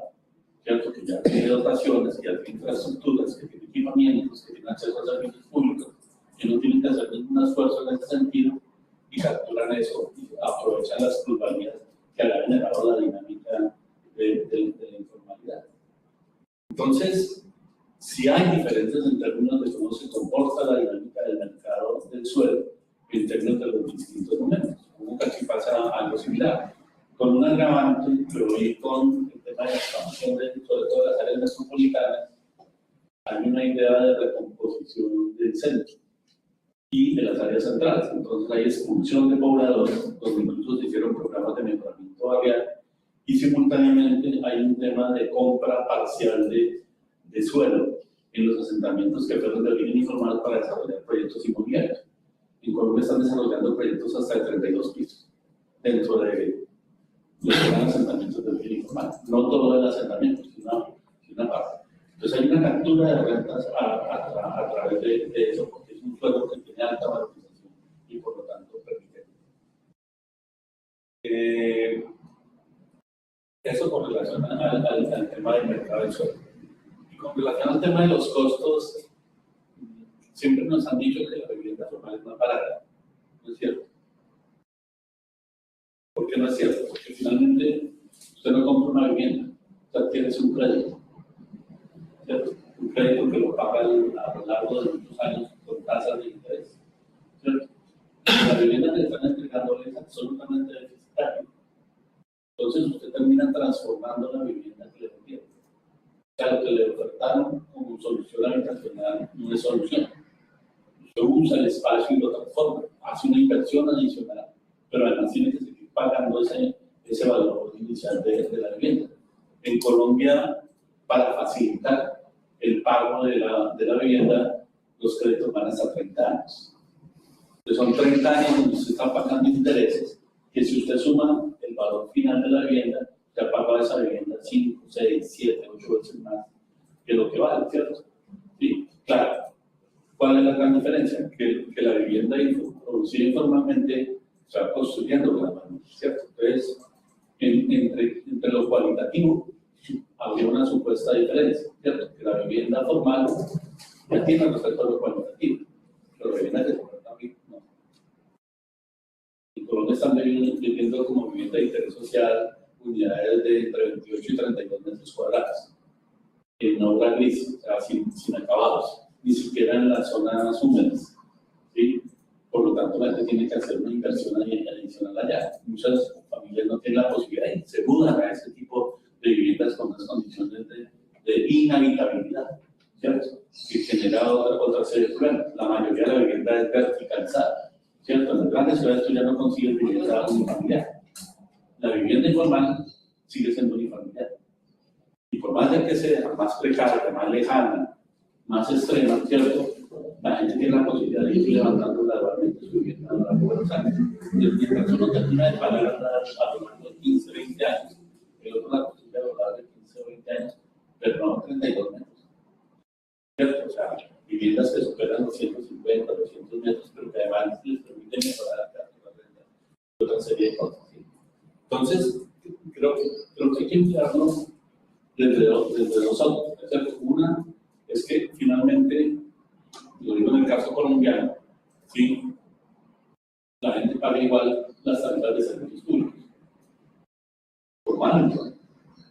¿cierto? Que ya tiene dotaciones, que ya tiene infraestructuras, que tiene equipamientos, que tiene acceso a servicios públicos, que no tienen que hacer ningún esfuerzo en ese sentido, y capturan eso y aprovechan las plusvalías que ha generado la dinámica de la informalidad. Entonces, si hay diferencias en términos de cómo se comporta la dinámica del mercado del suelo en términos de los distintos momentos. Como que aquí pasa algo similar, con un agravante, pero hoy con el tema de la expansión sobre todo de las áreas metropolitanas, hay una idea de recomposición del centro y de las áreas centrales. Entonces hay expulsión de pobladores, donde incluso se hicieron programas de mejoramiento barrial, y simultáneamente hay un tema de compra parcial de suelo en los asentamientos que fueron de origen informal para desarrollar proyectos inmobiliarios. En Colombia están desarrollando proyectos hasta de 32 pisos dentro de los asentamientos de origen informal. No todo el asentamiento, sino una parte. Entonces hay una captura de rentas a través de eso, porque es un suelo que tiene alta valorización y por lo tanto permite. Eso con relación al tema del mercado del suelo. Y con relación al tema de los costos, siempre nos han dicho que la vivienda formal es más barata. ¿No es cierto? ¿Por qué no es cierto? Porque finalmente usted no compra una vivienda, usted tiene un crédito. ¿Cierto? Un crédito que lo paga a lo largo de muchos años con tasas de interés. ¿Cierto? La vivienda que le están entregando es absolutamente deficitaria. Entonces usted termina transformando la vivienda que le vendieron. O sea, lo que le ofertaron como solución habitacional no es solución. Usted usa el espacio y lo transforma, hace una inversión adicional, pero además tiene que seguir pagando ese valor inicial de la vivienda. En Colombia, para facilitar el pago de la vivienda, los créditos van hasta 30 años. Entonces son 30 años donde usted está pagando intereses, que si usted suma el valor final de la vivienda, ya paga esa vivienda 5, 6, 7, 8 veces más que lo que vale, ¿cierto? Sí, claro. ¿Cuál es la gran diferencia? Que la vivienda producida informalmente se va construyendo con la mano, ¿cierto? Entonces, entre lo cualitativo, habría una supuesta diferencia, ¿cierto? Que la vivienda formal ya tiene respecto a lo cualitativo, pero la vivienda que se compra también no. En Colombia están viviendo como vivienda de interés social unidades de entre 28 y 32 metros cuadrados, en obra gris, o sea, sin acabados, ni siquiera en las zonas húmedas, ¿sí? Por lo tanto, la gente tiene que hacer una inversión adicional allá. Muchas familias familias no tienen la posibilidad y se mudan a ese tipo de viviendas con unas condiciones de inhabitabilidad, ¿cierto? Que genera otra serie de problemas. La mayoría de la vivienda es verticalizada, ¿cierto? En las grandes ciudades tú ya no consigues vivienda unifamiliar. La vivienda informal sigue siendo unifamiliar. Y por más de que sea más precaria, más lejana, más extrema, ¿cierto? La gente tiene la posibilidad de ir levantando gradualmente su vivienda a lo largo de los años. Mientras uno termina de pagar a lo largo de 15, 20 años, el otro la posibilidad de hablar de 15 o 20 años, pero no 32 metros. ¿Cierto? O sea, viviendas que superan los 150, 200 metros, pero que además les permiten mejorar la renta y otra serie de cosas. ¿Sí? Entonces, creo que hay que mirarlo desde dos ópticas, ¿cierto? Una es que finalmente, lo digo en el caso colombiano, ¿sí? La gente paga igual las tarifas de servicios públicos. Formalmente,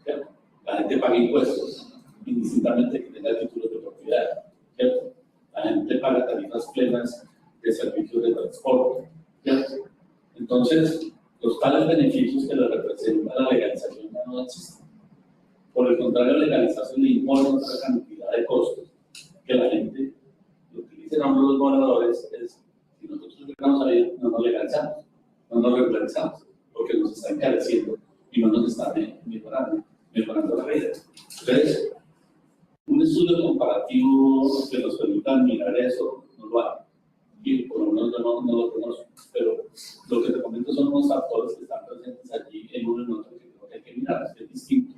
¿cierto? La gente paga impuestos, indistintamente que tenga títulos de propiedad, ¿cierto? La gente paga tarifas plenas de servicios de transporte, ¿cierto? Entonces, los tales beneficios que le representa la legalización ya no existen. Por el contrario, legalizarse le impone otra cantidad de costos que la gente, lo que dicen a los moradores es, si nosotros llegamos a ir, no nos legalizamos, no nos regularizamos, porque nos está encareciendo y no nos está mejorando la vida. Entonces, un estudio comparativo que nos permita mirar eso, no lo hay. Y por lo menos yo no lo conozco, pero lo que te comento son unos factores que están presentes allí en uno y en otro que creo que hay que mirar, es distinto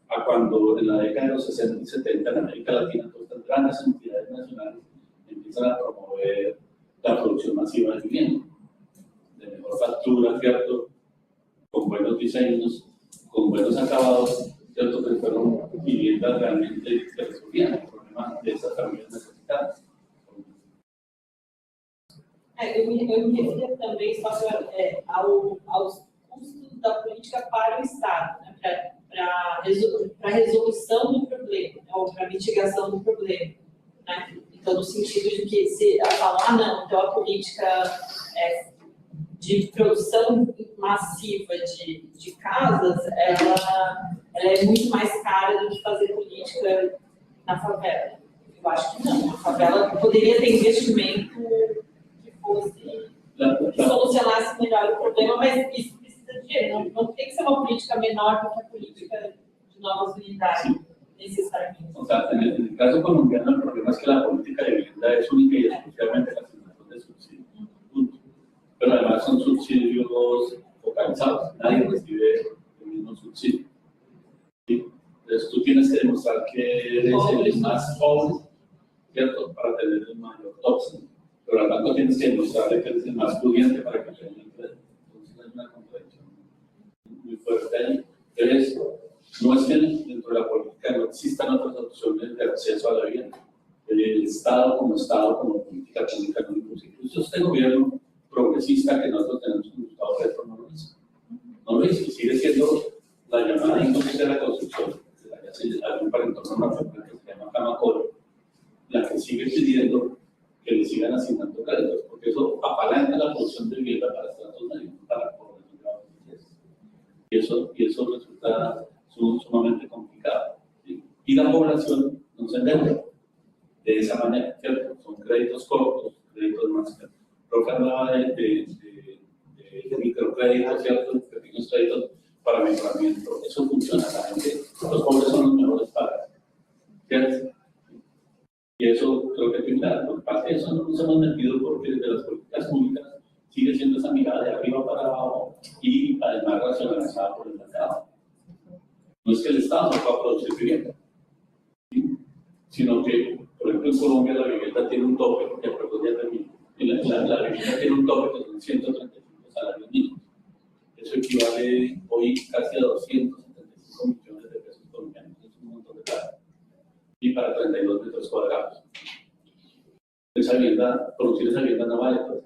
a cuando en la década de los 60 y 70 en América Latina todas estas grandes entidades nacionales empiezan a promover la producción masiva de vivienda, de mejor factura, ¿cierto? Con buenos diseños, con buenos acabados, ¿cierto? Que fueron viviendas realmente que resolvían el problema de esas familias necesitadas. Eu me referia também só aos custos da política para o Estado, né, para a resolução do problema, né, ou para a mitigação do problema. Né? Então, no sentido de que se falar, não, então a política de produção massiva de casas, ela é muito mais cara do que fazer política na favela. Eu acho que não. A favela poderia ter investimento que fosse que solucionasse melhor o problema, mas isso precisa de dinheiro. Não tem que ser uma política menor do que a política de novas unidades, necesariamente. O sea, en el caso colombiano, el problema es que la política de vivienda es única y exclusivamente la asignación de subsidios. Punto. Pero además son subsidios focalizados. Nadie recibe el mismo subsidio. ¿Sí? Entonces tú tienes que demostrar que eres el más pobre, ¿cierto? Para tener el mayor tóxico. Pero al tanto tienes que demostrarle que eres el más pudiente para que tenga el crédito. Entonces hay una contradicción muy fuerte ahí. Entonces, no es que dentro de la política no existan otras opciones de acceso a la vivienda. El Estado como política pública no lo hizo. Incluso este gobierno progresista que nosotros tenemos en Gustavo Petro no lo hizo. No lo hizo y sigue siendo la llamada industria de la construcción, de la que hace algún para en torno a una fábrica que se llama Camacol, la que sigue pidiendo que le sigan asignando créditos, porque eso apalanca la producción de vivienda para estratos medios, para pobres grados. Y eso resulta sumamente complicado. ¿Sí? Y la población no se endeuda de esa manera, ¿cierto? Son créditos cortos, créditos más caros. Roca hablaba de microcréditos, ¿cierto? Pequeños créditos para mejoramiento. Eso funciona, la gente, los pobres son los mejores pagas, ¿cierto? Y eso creo que hay que mirar. Lo que pasa es que eso no nos hemos metido porque desde las políticas públicas sigue siendo esa mirada de arriba para abajo y además racionalizada por el mercado. No es que el Estado no pueda producir vivienda, ¿sí? Sino que, por ejemplo, en Colombia la vivienda tiene un tope, que perdón ya termino, la vivienda tiene un tope que son 135 salarios mínimos. Eso equivale hoy casi a 275 millones de pesos colombianos, es un montón de plata. Y para 32 metros cuadrados. Esa vivienda, producir esa vivienda no vale, pues,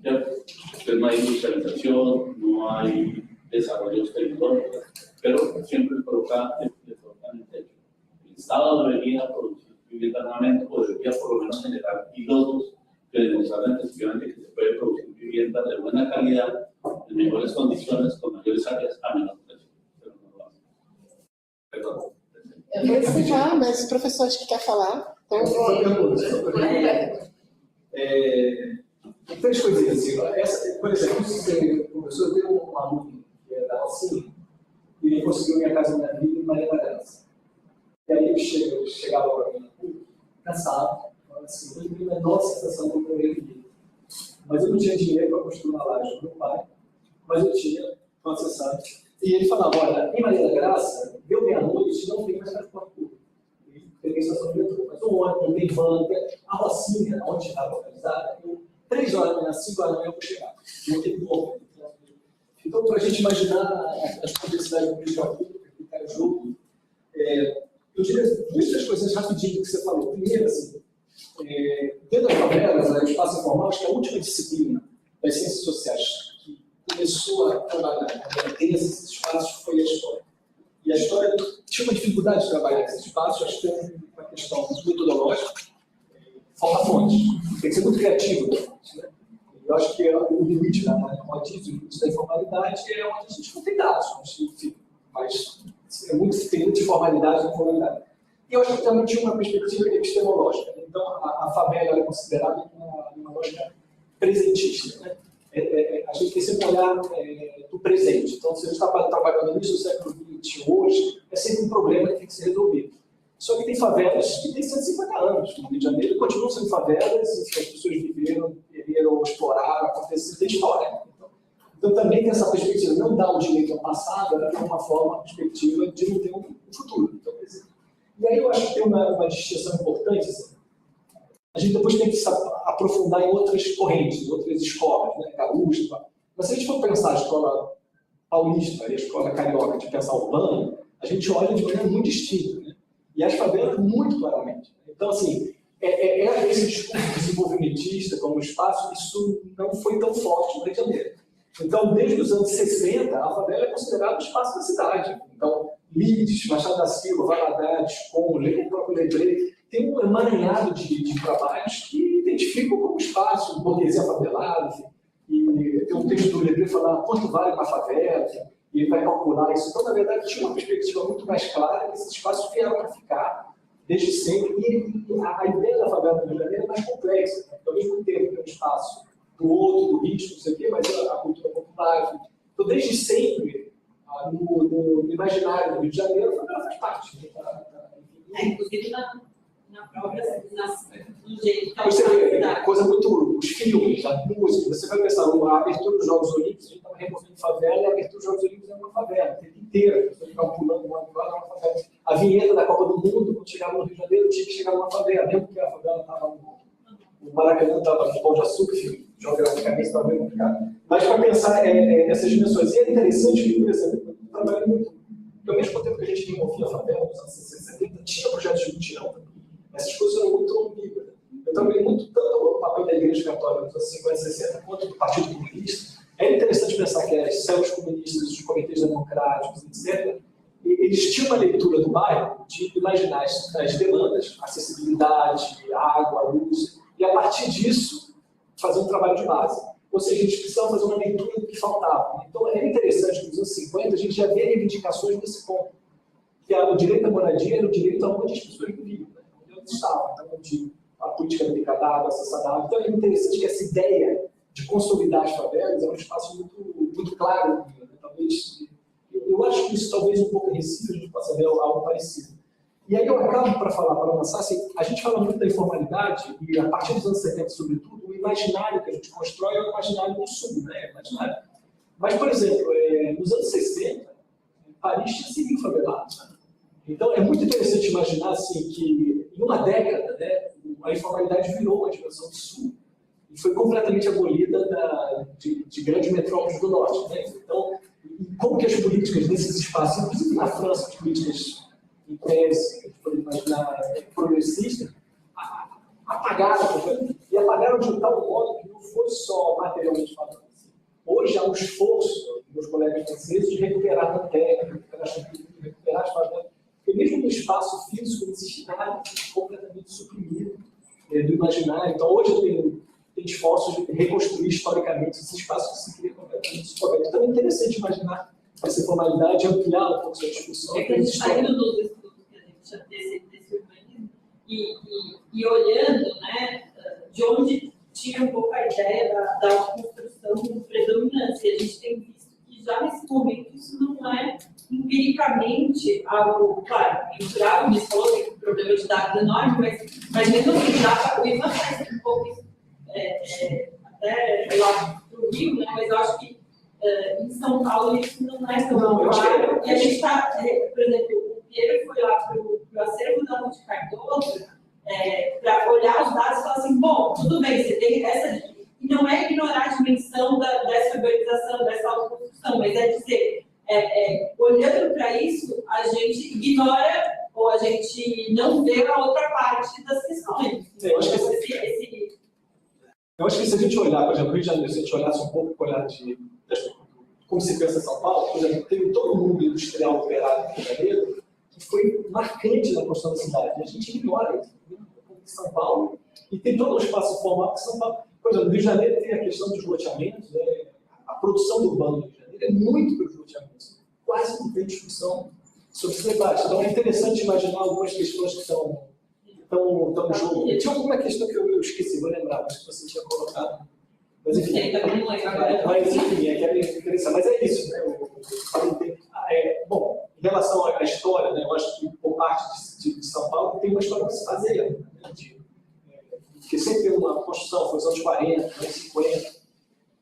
¿cierto? Entonces no hay industrialización, no hay desarrollos territoriales, pero siempre le provocan el techo. El Estado debería producir vivienda nuevamente o debería por lo menos generar pilotos que demostraran efectivamente que se puede producir vivienda de buena calidad, en mejores condiciones, con mayores mayores áreas a menor precio. Pero no lo hacen. Perdón. Eu vou encerrar, mas o professor acho que quer falar. Então, Três coisinhas assim. Por exemplo, o professor tem um aluno que é da Alcine, e ele conseguiu Minha Casa Minha Vida em Maria da Graça. E aí ele chegava para mim na PUC, cansado, falando assim, eu tive a menor sensação do meu vida. Mas eu não tinha dinheiro para construir uma laje do meu pai, mas eu tinha para acessar. E ele falava, olha, em Maria da Graça, deu meia-noite, não tem mais transporte público. Tem estação de metrô, mas o ônibus, não tem van, a Rocinha, onde está localizada, 3 horas da manhã, 5 horas da manhã eu vou chegar. Não tem como. Então, para a gente imaginar as complexidades do política pública, que está em jogo, eu diria 2, 3 coisas rapidinho que você falou. Primeiro, assim, dentro das favelas, o espaço informal, acho que é a última disciplina das ciências sociais que começou a trabalhar, ter esses espaços, foi a história. E a história tinha uma dificuldade de trabalhar nesses espaços, acho que tem uma questão metodológica, falta fontes, tem que ser muito criativo. Né? Eu acho que o limite da modismo, o limite da informalidade é onde a gente não tem dados, mas tem muita informalidade na informalidade. E eu acho que também tinha uma perspectiva epistemológica. Então, a favela é considerada uma lógica presentista. Né? A gente tem sempre olhar do presente. Então, se a gente está trabalhando nisso no século XX hoje, é sempre um problema que tem que ser resolvido. Só que tem favelas que têm 150 anos no Rio de Janeiro e continuam sendo favelas, e as pessoas viveram, exploraram, aconteceram, tem história. Então, também tem essa perspectiva, não dar o direito ao passado, é uma forma, uma perspectiva de não ter um futuro. Então, e aí eu acho que tem uma distinção importante. Assim. A gente depois tem que se aprofundar em outras correntes, outras escolas, né? Gaúcha. Mas se a gente for pensar a escola paulista e a escola carioca, de pensar urbana, a gente olha de maneira muito distinta. Né? E as favelas muito claramente. Então, assim, esse discurso desenvolvimentista como espaço, isso não foi tão forte no Rio de Janeiro. Então, desde os anos 60, a favela é considerada um espaço da cidade. Então, Lides, Machado da Silva, Valadares, o próprio Lebré, tem um emaranhado de trabalhos que identificam como espaço, burguesia favelada, e tem um texto do Lebré falando quanto vale uma favela, e ele vai calcular isso. Então, na verdade, tinha uma perspectiva muito mais clara que esses espaços vieram para ficar desde sempre, e a ideia da favela do Rio de Janeiro é mais complexa. Né? Ao mesmo tempo que é um espaço do outro, do risco, não sei o quê, mas a cultura popular. Então, desde sempre, no imaginário do Rio de Janeiro, a favela faz parte. Inclusive na própria, no jeito que você vê, coisa muito, os filmes, a música, você vai pensar, a abertura dos Jogos Olímpicos, a gente estava removendo favela, e a abertura dos Jogos Olímpicos era uma favela, o tempo inteiro, as pessoas ficavam pulando uma favela. A vinheta da Copa do Mundo, quando chegava no Rio de Janeiro, tinha que chegar numa favela, mesmo que a favela estava no Maracanã, estava no Pão de Açúcar, geograficamente estava bem complicado. Mas para pensar essas dimensões, e é interessante que, por exemplo, eu trabalhei muito, porque ao mesmo tempo que a gente removia a favela nos anos 60, 70, tinha projetos de mutirão também. Essas coisas eram muito ambíguas. Eu trabalhei muito tanto o papel da Igreja Católica nos anos 50 e 60 quanto do Partido Comunista. É interessante pensar que as células comunistas, os comitês democráticos, etc., eles tinham uma leitura do bairro de imaginar as demandas, acessibilidade, água, luz, e a partir disso fazer um trabalho de base. Ou seja, a gente precisava fazer uma leitura do que faltava. Então é interessante que nos anos 50 a gente já vê reivindicações nesse ponto, que o direito à moradia era o direito a onde as pessoas viviam. Estava, então, a política de d'água, acesso à água. Então, é interessante que essa ideia de consolidar as favelas é um espaço muito, muito claro. Né? Talvez, eu acho que isso, talvez, um pouco em Recife, a gente possa ver algo parecido. E aí eu acabo para falar, para avançar, assim, a gente fala muito da informalidade, e a partir dos anos 70, sobretudo, o imaginário que a gente constrói é o imaginário do sul, né? Imaginário. Mas, por exemplo, nos anos 60, Paris tinha 5 favelados, né? Então, é muito interessante imaginar assim, que, em uma década, né, a informalidade virou uma dimensão do Sul e foi completamente abolida de grandes metrópoles do Norte. Né? Então, como que as políticas nesses espaços, inclusive na França, as políticas em tese, a gente pode imaginar, progressistas, apagaram, e apagaram de um tal modo que não foi só materialmente falando. Hoje há um esforço dos colegas franceses de recuperar a técnica, recuperar as favelas. Porque mesmo no espaço físico não existe nada completamente suprimido do imaginário. Então, hoje tem esforços de reconstruir historicamente esse espaço que se cria completamente suprimido. Então, é interessante imaginar essa informalidade e ampliar um pouco essa discussão. É que a gente está indo dos estudos que a gente já desse urbanismo e olhando, né, de onde tinha um pouco a ideia da autoconstrução como predominância. A gente tem visto que já nesse momento isso não é empiricamente algo, claro, mensurável, como você falou, tem um problema de dados enorme, mas mesmo assim dá para o Ivan faz um pouco isso, até lá para o Rio, né, mas eu acho que em São Paulo isso não é tão claro. E a gente está, por exemplo, o Piero foi lá para o acervo da Ruth Cardoso para olhar os dados e falar assim, bom, tudo bem, você tem essa... E não é ignorar a dimensão dessa urbanização, dessa autoconstrução, mas é dizer, olhando para isso, a gente ignora ou a gente não vê a outra parte das questões. Eu acho que se a gente olhar, por exemplo, Rio de Janeiro, se a gente olhasse um pouco para olhar como se pensa em São Paulo, por exemplo, teve todo o mundo industrial operado no Rio de Janeiro, que foi marcante na construção da cidade. A gente ignora isso. São Paulo, e tem todo o espaço formal que São Paulo. Por exemplo, no Rio de Janeiro tem a questão dos loteamentos, a produção urbana do Rio de Janeiro é muito pelos loteamentos. Quase não tem discussão sobre esse debate. Então é interessante imaginar algumas questões que estão no jogo. Tinha alguma questão que eu esqueci, vou lembrar, mas que você tinha colocado. Mas enfim, mas é interessante. Mas é isso, né? Bom, em relação à história, né, eu acho que por parte de São Paulo tem uma história para se fazer, né? Porque sempre tem uma construção, foi nos anos 40, anos 50.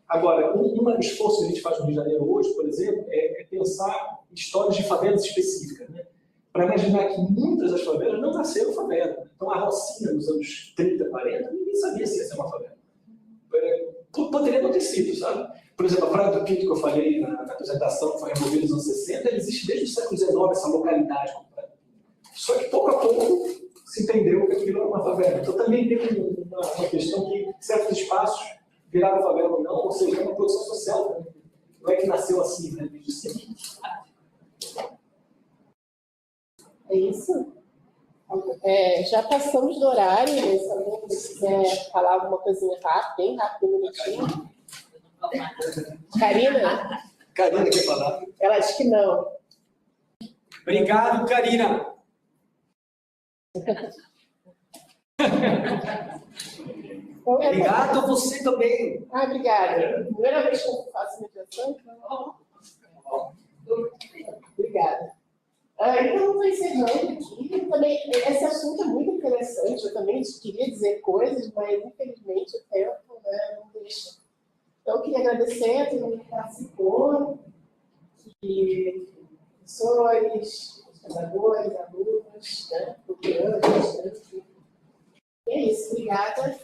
Agora, um esforço que a gente faz no Rio de Janeiro hoje, por exemplo, é pensar histórias de favelas específicas, né? Para imaginar que muitas das favelas não nasceram favela. Então, a Rocinha, nos anos 30, 40, ninguém sabia se ia ser uma favela. Poderia não ter sido, sabe? Por exemplo, a Praia do Pinto, que eu falei na apresentação, que foi removida nos anos 60, ela existe desde o século XIX, essa localidade como Praia do Pinto. Só que, pouco a pouco, se entendeu que aquilo era uma favela. Então, também tem uma questão que certos espaços viraram favela ou não, ou seja, é uma produção social também. Não é que nasceu assim, né? Desde sempre. É isso? Já passamos do horário, né? Se alguém quiser falar alguma coisinha rápida, bem rápido, um minutinho. Karina? Karina quer falar? Ela acha que não. Obrigado, Karina. Obrigado a você também. Obrigada. Primeira vez que eu faço mediação, então... Obrigada. Então, vou encerrando aqui. Também, esse assunto é muito interessante. Eu também queria dizer coisas, mas, infelizmente, o tempo, né, não deixa. Então, eu queria agradecer a todo mundo que participou, professores, pesquisadores, alunos, né, procurantes, né, e é isso. Obrigada.